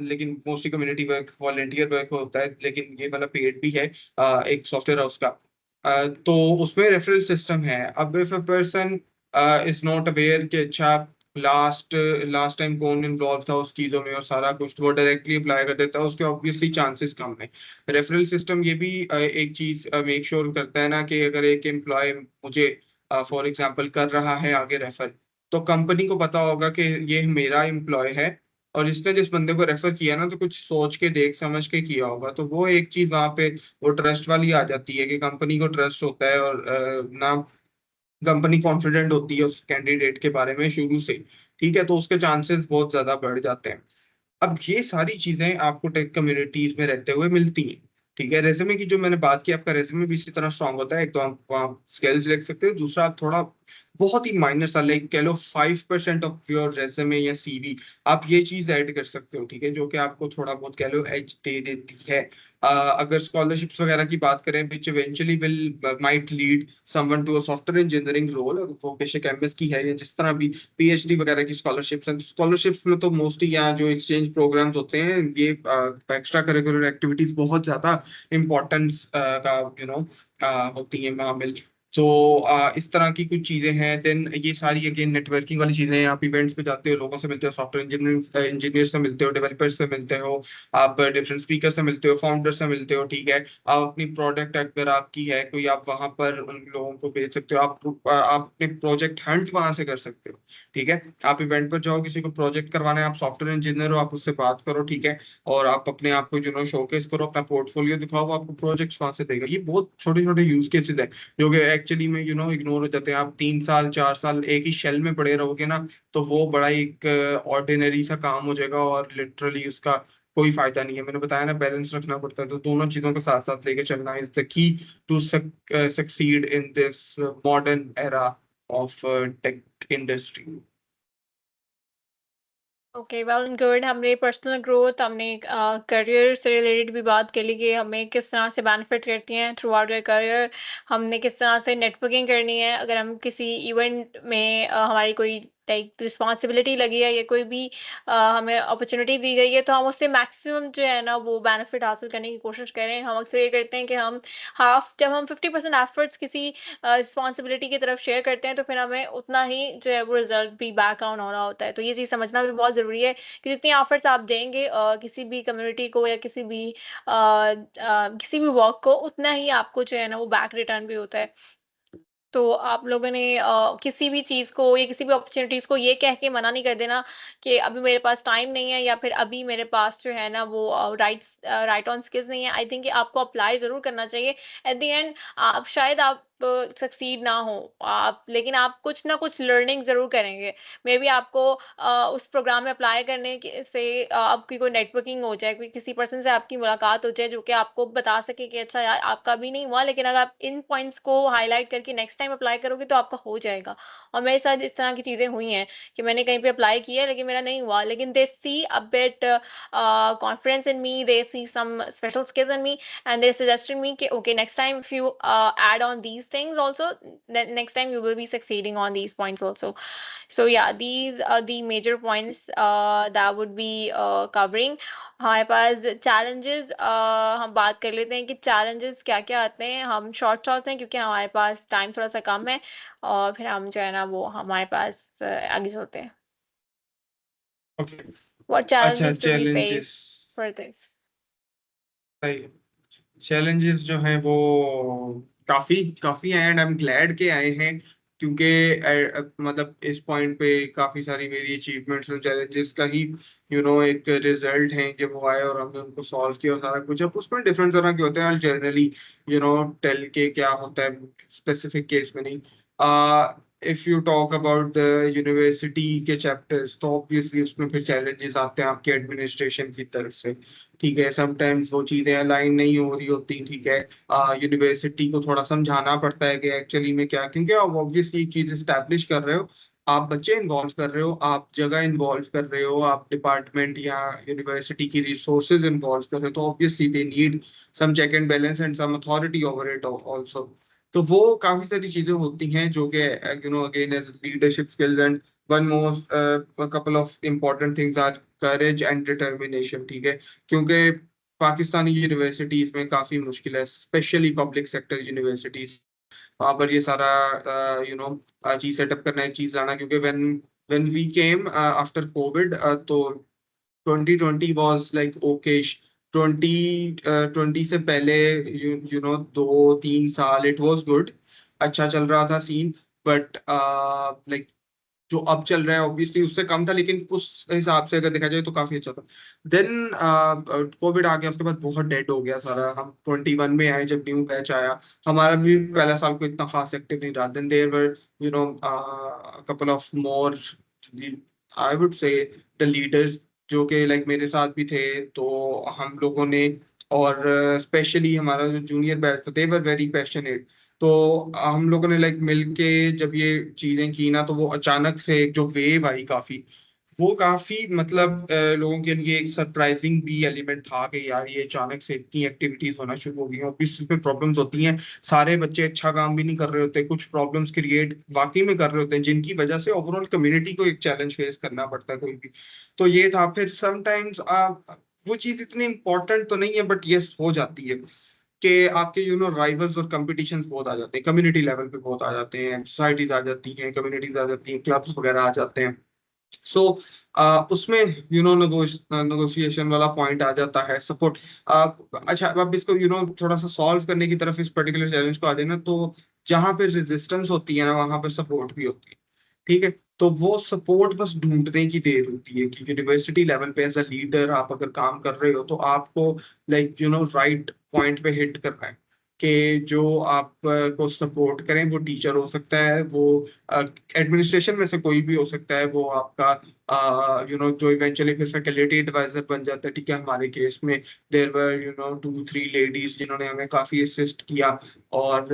लेकिन mostly community work volunteer work होता है, लेकिन ये वाला पेड भी है एक सॉफ्टवेयर हाउस का। तो उसमें रेफरल सिस्टम है। अब if a person is not aware कि अच्छा लास्ट लास्ट टाइम कौन इन्वॉल्व था उस चीजों में और सारा कुछ, तो वो डायरेक्टली अप्लाई कर देता है, उसके ऑब्वियसली चांसेस कम है। रेफरल सिस्टम ये भी एक चीज मेक श्योर करता है ना कि अगर एक एम्प्लॉय मुझे फॉर एग्जांपल कर रहा है आगे रेफर, तो कंपनी को पता होगा कि ये मेरा एम्प्लॉय है और इसने जिस बंदे को रेफर किया ना तो कुछ सोच के देख समझ के किया होगा। तो वो एक चीज वहां पे वो ट्रस्ट वाली आ जाती है कि कंपनी को ट्रस्ट होता है, और ना कंपनी कॉन्फिडेंट होती है उस कैंडिडेट के बारे में शुरू से, ठीक है, तो उसके चांसेस बहुत ज्यादा बढ़ जाते हैं। अब ये सारी चीजें आपको टेक कम्युनिटीज में रहते हुए मिलती हैं, ठीक है। रेज्यूमे की जो मैंने बात की, आपका रेज्यूमे भी इसी तरह स्ट्रांग होता है। एक तो आप स्किल्स लिख सकते हो, दूसरा आप थोड़ा बहुत ही माइनर सा लाइक कह लो 5% ऑफ योर रेज्यूमे या सीवी आप ये चीज ऐड कर सकते हो, ठीक है, जो कि आपको थोड़ा बहुत कह लो एज दे देती है। अगर स्कॉलरशिप्स वगैरह की बात करें which eventually will might lead someone to a software engineering role, वो बेशक एमएस की है या जिस तरह भी पीएचडी वगैरह की स्कॉलरशिप्स हैं, स्कॉलरशिप्स में तो मोस्टली यहाँ जो एक्सचेंज प्रोग्राम्स होते हैं ये एक्स्ट्रा करिकुलर एक्टिविटीज बहुत ज्यादा इंपॉर्टेंस का होती है वहाँ। तो इस तरह की कुछ चीजें हैं। देन ये सारी अगेन नेटवर्किंग वाली चीजें हैं। आप इवेंट्स पे जाते हो, लोगों से मिलते हो, सॉफ्टवेयर इंजीनियर से मिलते हो, डेवलपर्स से मिलते हो, आप डिफरेंट स्पीकर से मिलते हो, फाउंडर से मिलते हो, ठीक है। आप अपनी प्रोडक्ट अगर आपकी है कोई, आप वहां पर उन लोगों को भेज सकते हो, आप अपने प्रोजेक्ट हंट वहां से कर सकते हो, ठीक है। आप इवेंट पर जाओ, किसी को प्रोजेक्ट करवाना है, आप सॉफ्टवेयर इंजीनियर हो, आप उससे बात करो, ठीक है, और आप अपने आप को शोकेस करो, अपना पोर्टफोलियो दिखाओ, वो आपको प्रोजेक्ट्स वहां से देगा। ये बहुत छोटे छोटे यूज केसेस है जो कि एक्चुअली में इग्नोर हो जाते हैं। आप 3 साल 4 साल एक ही शेल में पड़े रहोगे ना, तो वो बड़ा एक ऑर्डिनरी सा काम हो जाएगा और लिटरली उसका कोई फायदा नहीं है। मैंने बताया ना बैलेंस रखना पड़ता है, तो दोनों चीजों के साथ साथ लेके चलना is the key to succeed in this modern era of tech industry. Okay, well and good. हमने पर्सनल ग्रोथ, हमने करियर से रिलेटेड भी बात कर ली कि हमें किस तरह से बेनिफिट करती हैं थ्रू आउट योर करियर। हमने किस तरह से नेटवर्किंग करनी है अगर हम किसी इवेंट में हमारी कोई लाइक रिस्पॉन्सिबिलिटी लगी है या कोई भी हमें अपॉर्चुनिटी दी गई है, तो हम उससे मैक्सिमम जो है ना वो बेनिफिट हासिल करने की कोशिश करें। हम अक्सर ये करते हैं कि हम जब हम 50% एफर्ट्स किसी रिस्पॉन्सिबिलिटी की तरफ शेयर करते हैं तो फिर हमें उतना ही जो है वो रिजल्ट भी बैक ऑन होना होता है। तो ये चीज़ समझना भी बहुत ज़रूरी है कि जितनी एफर्ट्स आप देंगे किसी भी कम्युनिटी को या किसी भी वर्क को, उतना ही आपको जो है ना वो बैक रिटर्न भी होता है। तो आप लोगों ने किसी भी चीज़ को या किसी भी अपॉर्च्युनिटीज़ को ये कह के मना नहीं कर देना कि अभी मेरे पास टाइम नहीं है या फिर अभी मेरे पास जो है ना वो राइट ऑन स्किल्स नहीं है। आई थिंक कि आपको अप्लाई ज़रूर करना चाहिए। एट द एंड आप शायद आप सक्सीड ना हो आप, लेकिन आप कुछ ना कुछ लर्निंग ज़रूर करेंगे। मे बी आपको उस प्रोग्राम में अप्लाई करने से आपकी कोई नेटवर्किंग हो जाए, कोई किसी पर्सन से आपकी मुलाकात हो जाए जो कि आपको बता सके कि अच्छा यार आपका अभी नहीं हुआ, लेकिन अगर आप इन पॉइंट्स को हाईलाइट करके नेक्स्ट टाइम अप्लाई करोगे तो आपका हो जाएगा। और मेरे साथ इस तरह की चीज़ें हुई हैं कि मैंने कहीं पे अप्लाई किया लेकिन मेरा नहीं हुआ, लेकिन they see a bit confidence in me, they see some special skills in me, and they suggested me कि okay, next time if you add on these things also, then next time you will be succeeding on these points also. So yeah, these are the major points that would be covering. हमारे पास challenges हम बात कर लेते हैं कि challenges क्या क्या आते हैं। हम short short हैं क्योंकि हमारे पास time थोड़ा सा कम है, और फिर हम जो है ना वो हमारे पास आगे चलते हैं। ओके। What अच्छा, challenges do we challenges face for this? सही। चैलेंजेस जो हैं वो काफी काफी हैं, एंड आई एम ग्लैड के आए हैं, क्योंकि मतलब इस पॉइंट पे काफी सारी मेरी अचीवमेंट्स और चैलेंजेस का ही एक रिजल्ट है कि वो आए और हमने उनको सॉल्व किया और सारा कुछ। अब उसमें डिफरेंट तरह के होते हैं, जनरली टेल के क्या होता है स्पेसिफिक केस में नहीं। If you talk about the university के चैप्टर्स, तो ऑब्वियसली उसमें फिर चैलेंजेस आते हैं आपके एडमिनिस्ट्रेशन की तरफ से। ठीक है, समटाइम्स वो चीजें अलाइन नहीं हो रही होती। ठीक है, यूनिवर्सिटी को थोड़ा समझाना पड़ता है कि एक्चुअली में क्या, क्योंकि आप ऑब्वियसली एक चीज स्टैब्लिश कर रहे हो, आप बच्चे इन्वॉल्व कर रहे हो, आप जगह इन्वॉल्व कर रहे हो, आप डिपार्टमेंट या यूनिवर्सिटी की रिसोर्सेज इन्वॉल्व कर रहे हो, तो obviously they need some check and balance and some authority over it also. तो वो काफी सारी चीजें होती हैं जो कि again as leadership skills, and one more couple of important things are courage and determination. ठीक है, क्योंकि पाकिस्तानी यूनिवर्सिटीज में काफी मुश्किल है, स्पेशली पब्लिक सेक्टर यूनिवर्सिटीज, वहां पर ये सारा चीज सेटअप करना, एक चीज लाना। क्योंकि when when we came after Covid, तो 2020 वाज लाइक ओकेश। 2020 से पहले यू नो 2-3 साल इट वाज गुड, अच्छा चल रहा था सीन। बट लाइक जो अब चल रहा है ऑब्वियसली उससे कम था, लेकिन उस हिसाब से अगर देखा जाए तो काफी अच्छा था। देन कोविड आ गया, उसके बाद बहुत डेड हो गया सारा। हम 21 में आए जब न्यू बैच आया, हमारा भी पहला साल को इतना खास एक्टिव नहीं रहा। Then there were couple of more, I would say the leaders, जो कि लाइक मेरे साथ भी थे। तो हम लोगों ने, और स्पेशली हमारा जो जूनियर बैच था, दे वर वेरी पैशनेट। तो हम लोगों ने लाइक मिलके जब ये चीजें की ना, तो वो अचानक से एक जो वेव आई काफी, वो काफी मतलब लोगों के लिए एक सरप्राइजिंग भी एलिमेंट था कि यार ये अचानक से इतनी एक्टिविटीज होना शुरू हो गई हैं। ऑब्वियसली इसमें प्रॉब्लम्स होती हैं, सारे बच्चे अच्छा काम भी नहीं कर रहे होते, कुछ प्रॉब्लम्स क्रिएट वाकई में कर रहे होते हैं जिनकी वजह से ओवरऑल कम्युनिटी को एक चैलेंज फेस करना पड़ता है कोई भी। तो ये था। फिर समटाइम्स वो चीज इतनी इंपॉर्टेंट तो नहीं है, बट यस हो जाती है कि आपके राइवल्स और कंपटीशंस बहुत आ जाते हैं, कम्युनिटी लेवल पे बहुत आ जाते हैं, सोसाइटीज आ जाती हैं, कम्युनिटीज आ जाती हैं, क्लब्स वगैरह आ जाते हैं। सो उसमें नेगोशिएशन वाला पॉइंट आ जाता है, सपोर्ट। अच्छा, अब इसको थोड़ा सा सॉल्व करने की तरफ, इस पर्टिकुलर चैलेंज को आ जाए ना, तो जहां पे रेजिस्टेंस होती है ना, वहां पे सपोर्ट भी होती है। ठीक है, तो वो सपोर्ट बस ढूंढने की देर होती है कि यूनिवर्सिटी लेवल पे एज अ लीडर आप अगर काम कर रहे हो, तो आपको लाइक राइट पॉइंट पे हिट करना है कि जो आप को सपोर्ट करें। वो टीचर हो सकता है, वो एडमिनिस्ट्रेशन में से कोई भी हो सकता है, वो आपका जो इवेंचुअली फिर फैकल्टी एडवाइजर बन जाता है। ठीक है, हमारे केस में देयर वर 2-3 लेडीज जिन्होंने हमें काफी असिस्ट किया, और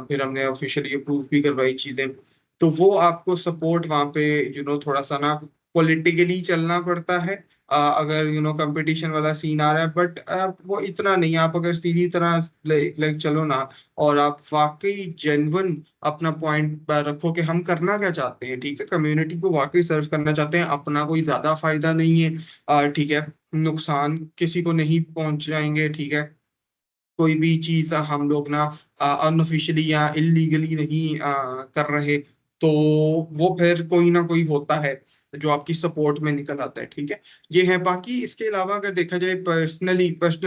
फिर हमने ऑफिशियली अप्रूव भी करवाई चीजें। तो वो आपको सपोर्ट वहां पे थोड़ा सा ना पॉलिटिकली चलना पड़ता है, अगर कंपटीशन वाला सीन आ रहा है। बट वो इतना नहीं, आप अगर सीधी तरह लाइक चलो ना, और आप वाकई जेन्युइन अपना पॉइंट रखो कि हम करना क्या चाहते हैं। ठीक है, कम्युनिटी को वाकई सर्व करना चाहते हैं, अपना कोई ज्यादा फायदा नहीं है। ठीक है, नुकसान किसी को नहीं पहुंचाएंगे। ठीक है, कोई भी चीज हम लोग ना अनऑफिशियली या इलीगली नहीं कर रहे, तो वो फिर कोई ना कोई होता है जो आपकी सपोर्ट में निकल आता है, ठीक है। ये है। बाकी इसके अलावा अगर देखा जाए पर्सनल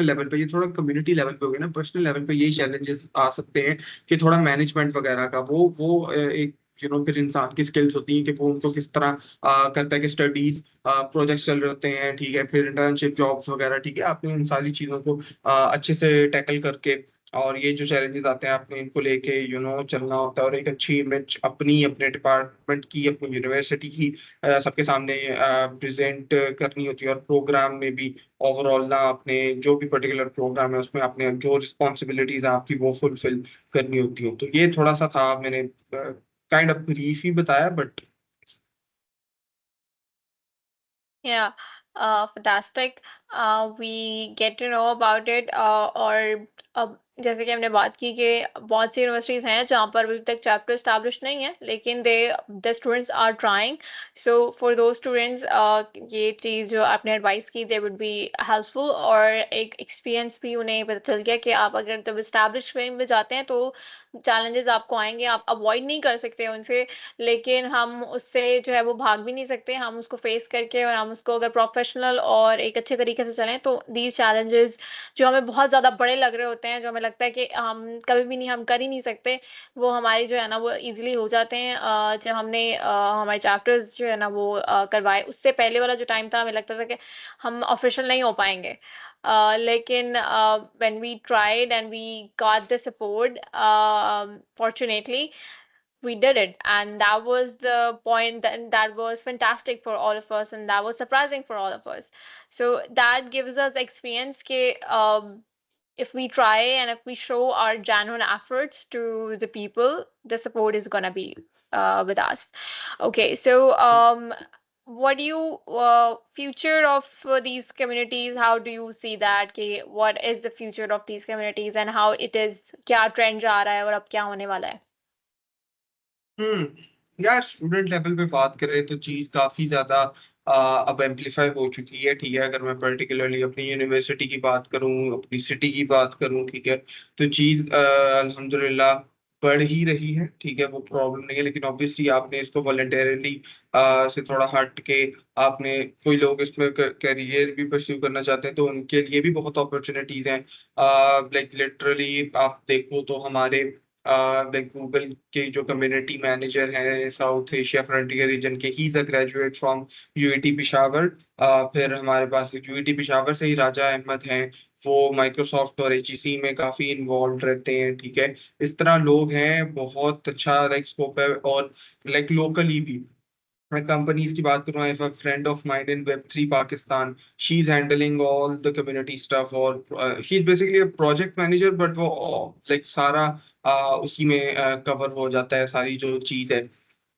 लेवल पे, ये थोड़ा कम्युनिटी लेवल पे हो गया ना, पर्सनल लेवल पे यही चैलेंजेस आ सकते हैं कि थोड़ा मैनेजमेंट वगैरह का वो एक फिर इंसान की स्किल्स होती हैं कि वो उनको किस तरह करता है कि स्टडीज प्रोजेक्ट्स चल रहे होते हैं, ठीक है, फिर इंटर्नशिप जॉब्स वगैरह, ठीक है, आपने उन सारी चीजों को अच्छे से टैकल करके और ये जो चैलेंजेस आते हैं आपने इनको लेके चलना होता है, और एक अच्छी इमेज अपनी, अपने डिपार्टमेंट की, अपनी यूनिवर्सिटी की सबके सामने प्रेजेंट करनी होती है। और प्रोग्राम में भी ओवरऑल ना आपने जो भी पर्टिकुलर प्रोग्राम है उसमें आपने जो रिस्पॉन्सिबिलिटीज है आपकी वो फुलफिल करनी होती हो। तो ये थोड़ा सा था, मैंने काइंड ऑफ ब्रीफ ही बताया, but Yeah, fantastic. We get to know about it. और अब जैसे कि हमने बात की कि बहुत सी यूनिवर्सिटीज हैं जहाँ पर अभी तक चैप्टर स्टैब्लिश नहीं है, लेकिन the students are trying. So for दो स्टूडेंट्स ये चीज़ जो आपने एडवाइस की दे वुड बी हेल्पफुल, और एक एक्सपीरियंस भी उन्हें पता चल गया कि आप अगर तब स्टैब्लिश में जाते हैं तो चैलेंजेस आपको आएंगे, आप अवॉइड नहीं कर सकते उनसे, लेकिन हम उससे जो है वो भाग भी नहीं सकते, हम उसको फेस करके और हम उसको अगर प्रोफेशनल और एक अच्छे तरीके से चलें तो दीज चैलेंजेस जो हमें बहुत ज़्यादा बड़े लग रहे होते हैं, जो हमें लगता है कि हम कभी भी नहीं, हम कर ही नहीं सकते, वो हमारी जो है ना वो इजीली हो जाते हैं। जब हमने हमारे चैप्टर्स जो है ना वो करवाए, उससे पहले वाला जो टाइम था हमें लगता था कि हम ऑफिशियल नहीं हो पाएंगे, लेकिन when we tried and we got the support, fortunately we did it, and that was the point, that was fantastic for all of us, and that was surprising for all of us. So that gives us experience कि if we try and if we show our genuine efforts to the people, the support is gonna be with us. Okay, so what do you future of these communities? How do you see that? कि what is the future of these communities and how it is? क्या trend जा रहा है और अब क्या होने वाला है? यार स्टूडेंट लेवल पे बात करें तो चीज काफी ज्यादा अब एम्पलीफाई हो चुकी है, ठीक है। अगर मैं पर्टिकुलरली अपनी यूनिवर्सिटी की बात करूं, अपनी सिटी की बात करूं, ठीक है, तो चीज अल्हम्दुलिल्लाह बढ़ ही रही है, ठीक है, वो प्रॉब्लम नहीं है। लेकिन ऑब्वियसली आपने इसको वॉलंटरली से थोड़ा हट के आपने, कोई लोग इसमें करियर भी परस्यू करना चाहते हैं तो उनके लिए भी बहुत अपॉर्चुनिटीज हैं। लाइक लिटरली आप देखो तो हमारे लाइक गूगल के जो कम्युनिटी मैनेजर हैं साउथ एशिया फ्रंटियर रीजन के, he is a graduate from UIT Peshawar. फिर हमारे पास यूआईटी पिशावर से ही राजा अहमद हैं, वो माइक्रोसॉफ्ट और एचईसी में काफी इन्वॉल्व रहते हैं, ठीक है। इस तरह लोग हैं, बहुत अच्छा लाइक स्कोप है। और लाइक लोकली भी मैं कंपनीज की बात करूँ, I have a friend of mine in वेब3 Pakistan, she is handling all the community stuff, और she is basically a project manager, but वो लाइक सारा उसी में कवर हो जाता है सारी जो चीज है।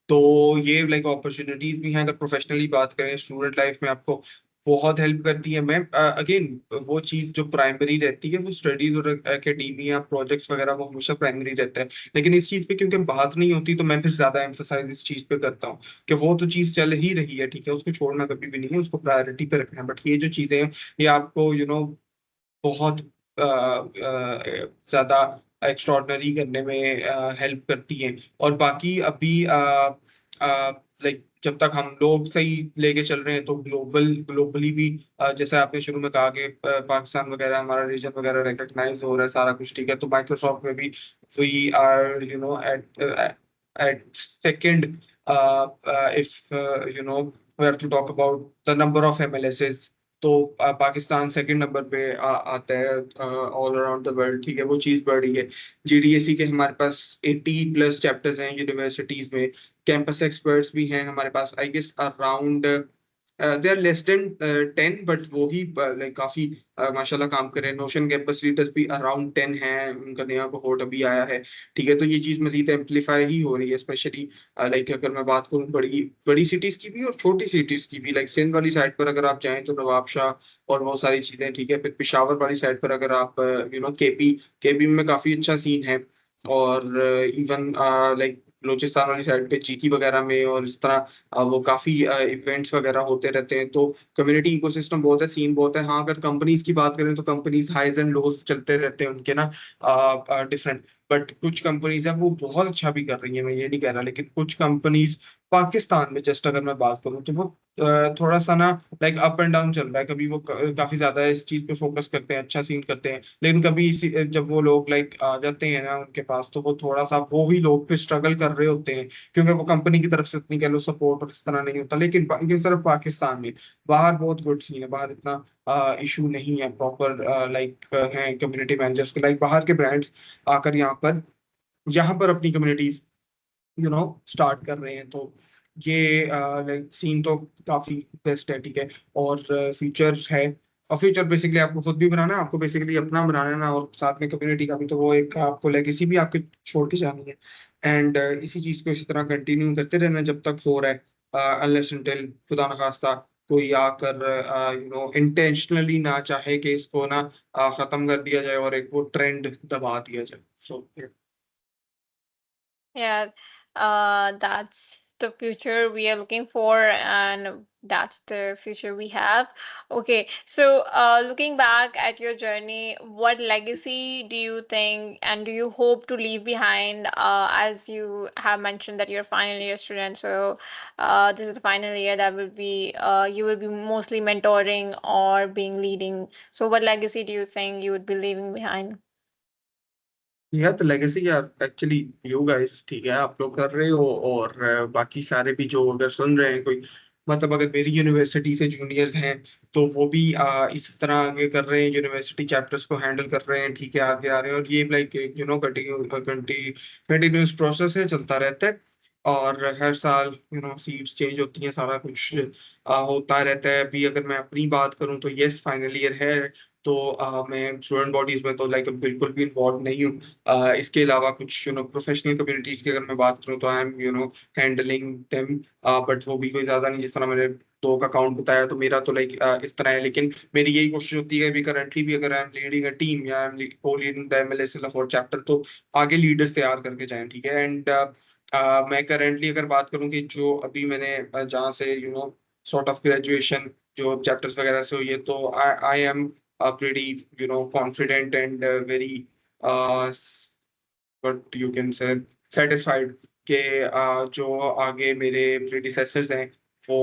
तो ये लाइक अपॉर्चुनिटीज भी हैं। अगर प्रोफेशनली बात करें स्टूडेंट लाइफ में आपको बहुत हेल्प करती है। मैं अगेन वो चीज जो प्राइमरी रहती है वो स्टडीज और एकेडमिया प्रोजेक्ट्स वगैरह वो हमेशा प्राइमरी रहता है। लेकिन इस चीज पे क्योंकि बात नहीं होती तो मैं फिर ज्यादा एम्फोसाइज इस चीज पे करता हूँ कि वो तो चीज चल ही रही है, ठीक है, उसको छोड़ना कभी भी नहीं है, उसको प्रायोरिटी पे रखना है। बट ये जो चीजें हैं ये आपको बहुत ज्यादा एक्स्ट्रॉर्डनरी करने में हेल्प करती हैं। और बाकी अभी लाइक जब तक हम लोग सही लेके चल रहे हैं तो ग्लोबली भी जैसे आपने शुरू में कहा कि पाकिस्तान वगैरह हमारा रीजन वगैरह रिकग्नाइज हो रहा है सारा कुछ, ठीक है। तो माइक्रोसॉफ्ट में भी we are at second, if we have to talk about the number of MLSs, तो पाकिस्तान सेकंड नंबर पे आता है ऑल अराउंड द वर्ल्ड, ठीक है। वो चीज बढ़ रही है। जीडीएससी के हमारे पास 80+ चैप्टर्स हैं यूनिवर्सिटीज में, कैंपस एक्सपर्ट्स भी हैं हमारे पास, I guess around they are less than 10, but वो ही लाइक काफी माशाल्लाह काम कर रहे हैं। नोशन कैंपस लीडर्स भी अराउंड 10 हैं, उनका नया कोहोर्ट अभी आया है, ठीक है। तो ये चीज मजीद एम्पलीफाई ही हो रही है, स्पेशली लाइक अगर मैं बात करूँ बड़ी बड़ी सिटीज की भी और छोटी सिटीज की भी। लाइक सिंध वाली साइड पर अगर आप जाएं तो नवाबशाह और वो सारी चीजें, ठीक है। फिर पिशावर वाली साइड पर अगर आप केपी में काफी अच्छा सीन है। और इवन लाइक बलूचिस्तान वाली साइड पे चीकी वगैरह में और इस तरह वो काफी इवेंट्स वगैरह होते रहते हैं। तो कम्युनिटी इकोसिस्टम बहुत है, सीन बहुत है। हाँ, अगर कंपनीज की बात करें तो कंपनीज हाइज एंड लोज चलते रहते हैं उनके ना, डिफरेंट। बट कुछ कंपनीज हैं वो बहुत अच्छा भी कर रही है, मैं ये नहीं कह रहा, लेकिन कुछ कंपनीज पाकिस्तान में जस्ट अगर मैं बात करूँ तो वो थोड़ा सा ना लाइक अप एंड डाउन चल रहा है। कभी वो काफी ज्यादा इस चीज पे फोकस करते हैं, अच्छा सीन करते हैं, लेकिन कभी इसी जब वो लोग लाइक आ जाते हैं ना उनके पास, तो वो थोड़ा सा वो ही लोग फिर स्ट्रगल कर रहे होते हैं, क्योंकि वो कंपनी की तरफ से इतनी कह लो सपोर्ट और इस तरह नहीं होता। लेकिन ये सिर्फ पाकिस्तान में, बाहर बहुत गुड सीन है, बाहर इतना इशू नहीं है। प्रॉपर लाइक हैं कम्युनिटी मैनेजर्स के, लाइक बाहर के ब्रांड्स आकर यहाँ पर अपनी कम्युनिटीज स्टार्ट कर रहे हैं। तो ये लाइक सीन तो काफी बेस्ट है, ठीक है। और फीचर्स है, और फ्यूचर बेसिकली आपको खुद भी बनाना है, आपको बेसिकली अपना बनाना है ना, और साथ में कम्युनिटी का भी, तो वो एक आपको लेगेसी भी आपके छोड़ के जानी है। एंड इसी चीज को इसी तरह कंटिन्यू करते रहना जब तक हो रहा है, अनलेस अनटिल खुदा न खास्ता कोई आकर इंटेंशनली ना चाहे कि इसको ना खत्म कर दिया जाए और एक वो ट्रेंड दबा दिया जाए। सो Yeah, that's the future we are looking for, and that's the future we have. Okay, so looking back at your journey, what legacy do you think and do you hope to leave behind? As you have mentioned that you're a final year student, so this is the final year that will be you will be mostly mentoring or being leading. So, what legacy do you think you would be leaving behind? यार तो legacy यार actually you guys, ठीक है, आप लोग कर रहे हो, और बाकी सारे भी जो अगर सुन रहे हैं कोई, मतलब अगर मेरी यूनिवर्सिटी से जूनियर्स हैं तो वो भी इस तरह आगे कर रहे हैं, यूनिवर्सिटी चैप्टर्स को हैंडल कर रहे हैं, ठीक है, आगे आ रहे हैं। और ये लाइक कंटिन्यूस प्रोसेस है, चलता रहता है। और हर साल सीट्स चेंज होती हैं, सारा कुछ होता रहता है। अभी अगर मैं अपनी बात करूं तो यस फाइनल ईयर है, तो मैं स्टूडेंट बॉडीज में तो लाइक बिल्कुल भी इन्वॉल्व नहीं हूँ। इसके अलावा कुछ प्रोफेशनल कम्युनिटीज की अगर मैं बात करूँ तो I am handling them, but वो भी कोई ज्यादा नहीं, जिस तरह मैंने दो का काउंट बताया, तो मेरा तो लाइक इस तरह है। लेकिन मेरी यही कोशिश होती है, अभी करंटली भी अगर I am leading a team या I am co leading the MLS Lahore chapter, तो आगे लीडर्स तैयार करके जाएं, ठीक है। एंड मैं करंटली अगर बात करूँ कि जो अभी मैंने जहाँ से सॉर्ट ऑफ ग्रेजुएशन जो चैप्टर्स वगैरह से हुई है, तो I M pretty confident and very uh, what you can say satisfied कि जो आगे मेरे प्रीडिसेसर्स हैं वो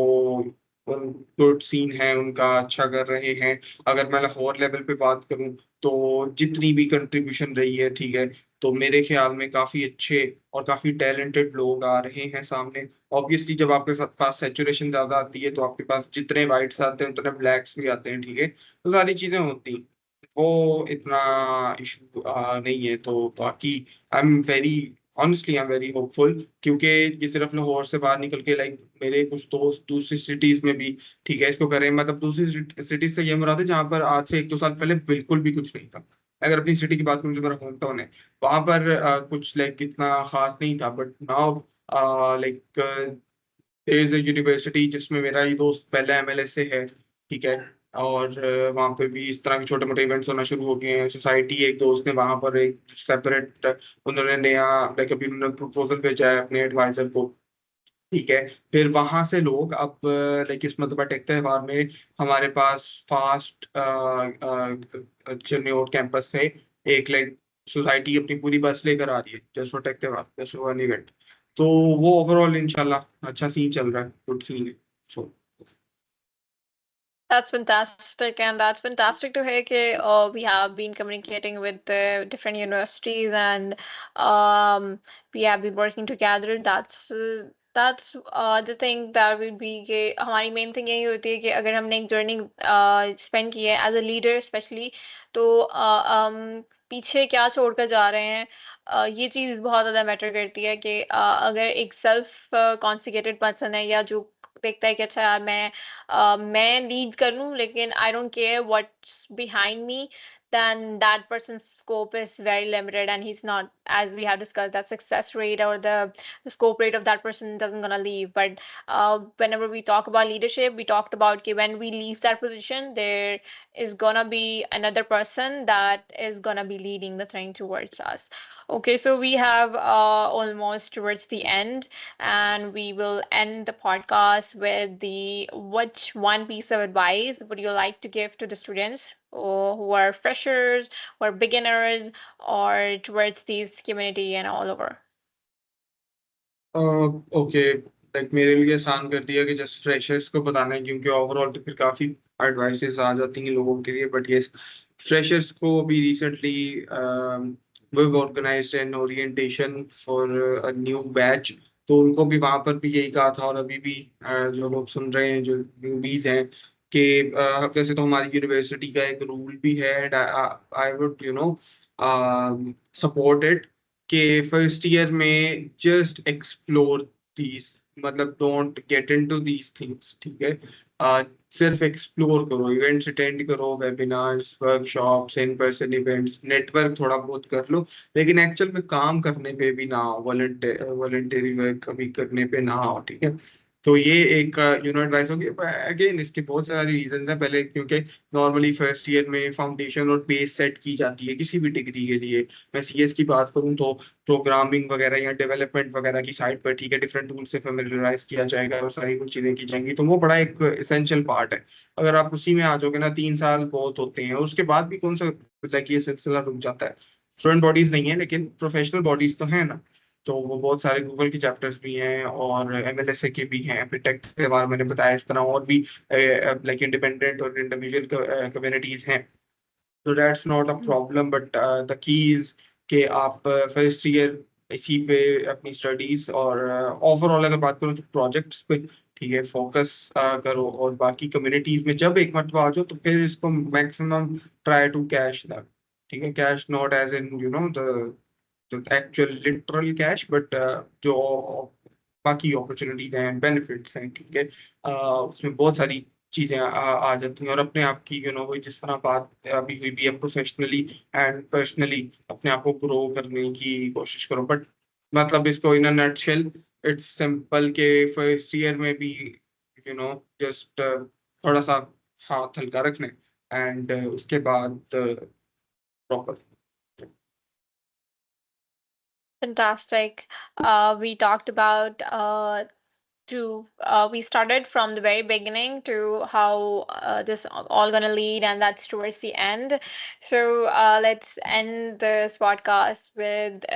गुड सीन है उनका, अच्छा कर रहे हैं। अगर मैं लाहौर लेवल पे बात करूं तो जितनी भी कंट्रीब्यूशन रही है, ठीक है, तो मेरे ख्याल में काफी अच्छे और काफी टैलेंटेड लोग आ रहे हैं सामने। ऑब्वियसली जब आपके पास सेचुरेशन ज्यादा आती है तो आपके पास जितने वाइट्स आते हैं उतने ब्लैक्स भी आते हैं, ठीक है, तो सारी चीजें होती हैं, वो इतना इशू नहीं है। तो बाकी I am very honestly I am very hopeful, क्योंकि ये सिर्फ लाहौर से बाहर निकल के लाइक मेरे कुछ दोस्त दूसरी सिटीज में भी, ठीक है, इसको करें। मतलब दूसरी सिटीज से ये मुराद है जहाँ पर आज से एक दो साल पहले बिल्कुल भी कुछ नहीं था। अगर अपनी सिटी की बात करूँ जो मेरा होम टाउन है, वहां पर कुछ लाइक इतना खास नहीं था, but now like is university जिसमें मेरा ही दोस्त पहले एमएलएस से है, ठीक है। और वहाँ पे भी इस तरह के छोटे मोटे इवेंट्स होना शुरू हो गए हैं। सोसाइटी एक दोस्त ने वहां पर एक सेपरेट उन्होंने नया लाइक अभी उन्होंने प्रपोजल भेजा है अपने एडवाइजर को, ठीक है। फिर वहां से लोग अब लाइक इस मतलब टेक त्योहार में हमारे पास फास्ट चिन्योट कैंपस से एक लाइक सोसाइटी अपनी पूरी बस लेकर आ रही है जस्ट फॉर टेक त्योहार, जस्ट वन इवेंट। तो वो ओवरऑल इंशाल्लाह अच्छा सीन चल रहा है, गुड सीन है। सो That's fantastic, and that's fantastic to hear that we have been communicating with the different universities and we have been working together. That's the thing that will be कि हमारी main thing यही होती है कि अगर हमने एक journey spend की है as a leader especially, तो पीछे क्या छोड़कर जा रहे हैं, ये चीज़ बहुत ज़्यादा मैटर करती है कि अगर एक सेल्फ कॉन्सिक्रेटेड पर्सन है या जो देखता है कि अच्छा यार मैं लीड कर लूँ लेकिन I don't care what's behind me, then that person's scope is very limited and he's not, as we have discussed, that success rate or the scope rate of that person doesn't gonna leave. But whenever we talk about leadership, we talked about कि when we leave that position there is gonna be another person that is gonna be leading the thing towards us. Okay, so we have almost towards the end, and we will end the podcast with the which one piece of advice would you like to give to the students who are freshers, who are beginners, or towards this community and all over? Okay, like मेरे लिए आसान कर दिया कि just freshers को बताना है, क्योंकि ओवरऑल तो फिर काफी एडवाइसेस आ जाती हैं लोगों के लिए, बट यस, फ्रेशर्स को अभी recently we've organized an orientation for a new batch, तो उनको भी वहां पर भी यही कहा था। और अभी भी जो लोग सुन रहे हैं, जो न्यूबीज हैं, कि वैसे तो हमारी यूनिवर्सिटी का एक रूल भी है, and I would support it, कि फर्स्ट ईयर में जस्ट एक्सप्लोर दीज, मतलब don't get into these things, ठीक है। सिर्फ एक्सप्लोर करो, इवेंट्स अटेंड करो, webinars, workshops, in person events, network थोड़ा बहुत कर लो, लेकिन एक्चुअल में काम करने पे भी ना हो, वॉलंटरी वर्क कभी करने पे ना हो, ठीक है। तो ये एक एडवाइस होगी। अगेन इसके बहुत सारी रीजंस हैं। पहले क्योंकि नॉर्मली फर्स्ट ईयर में फाउंडेशन और बेस सेट की जाती है किसी भी डिग्री के लिए। मैं सीएस की बात करूं तो प्रोग्रामिंग वगैरह या डेवलपमेंट वगैरह की साइड पर, ठीक है, डिफरेंट टूल से फेमिलराइज किया जाएगा और सारी कुछ चीजें की जाएंगी, तो वो बड़ा एक एसेंशियल पार्ट है। अगर आप उसी में आ जाओगे ना, 3 साल बहुत होते हैं, उसके बाद भी कौन सा, मतलब कि ये सिलसिला रुक जाता है। स्टूडेंट बॉडीज नहीं है, लेकिन प्रोफेशनल बॉडीज तो है ना। तो वो बहुत सारे गूगल के चैप्टर्स भी हैं और एमएलएसए के भी हैं, फिर टेक के बारे में मैंने बताया, इस तरह और भी लाइक इंडिपेंडेंट और इंडिविजुअल कम्युनिटीज हैं। तो that's not a problem, but the key is कि आप फर्स्ट ईयर इसी पे अपनी स्टडीज और ओवरऑल अगर बात करो तो प्रोजेक्ट्स पे, ठीक है, फोकस करो। और बाकी कम्युनिटीज में जब एक मरतबा आ जाओ तो फिर इसको maximum try to cash that, ठीक है। Cash not as in the actual literal cash, but जो बाकी अपॉर्चुनिटीज हैं, बेनिफिट्स हैं, ठीक है। उसमें बहुत सारी चीजें आ जाती हैं, और अपने आप की वही जिस तरह बात अभी हुई भी है, प्रोफेशनली एंड पर्सनली अपने आप को ग्रो करने की कोशिश करो। बट मतलब इसको इन अ नटशेल, इट्स सिंपल के फर्स्ट ईयर में भी जस्ट थोड़ा सा हाथ हल्का रखने, एंड उसके बाद proper. Fantastic. We talked about we started from the very beginning to how this all gonna lead, and that's towards the end. So let's end this podcast with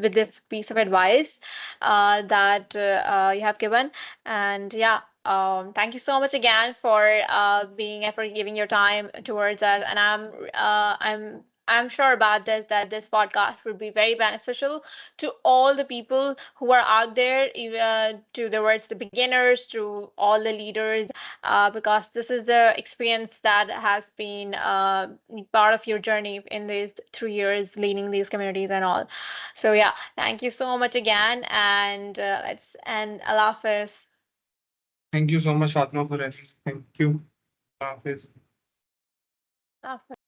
with this piece of advice that you have given. And yeah, thank you so much again for for giving your time towards us. And I'm sure about this, that this podcast would be very beneficial to all the people who are out there, to towards the beginners, to all the leaders, because this is the experience that has been part of your journey in these 3 years leading these communities and all. So yeah, thank you so much again, and let's end. Allah Hafiz. Thank you so much Fatima for everything, thank you, Hafiz. Allah Hafiz.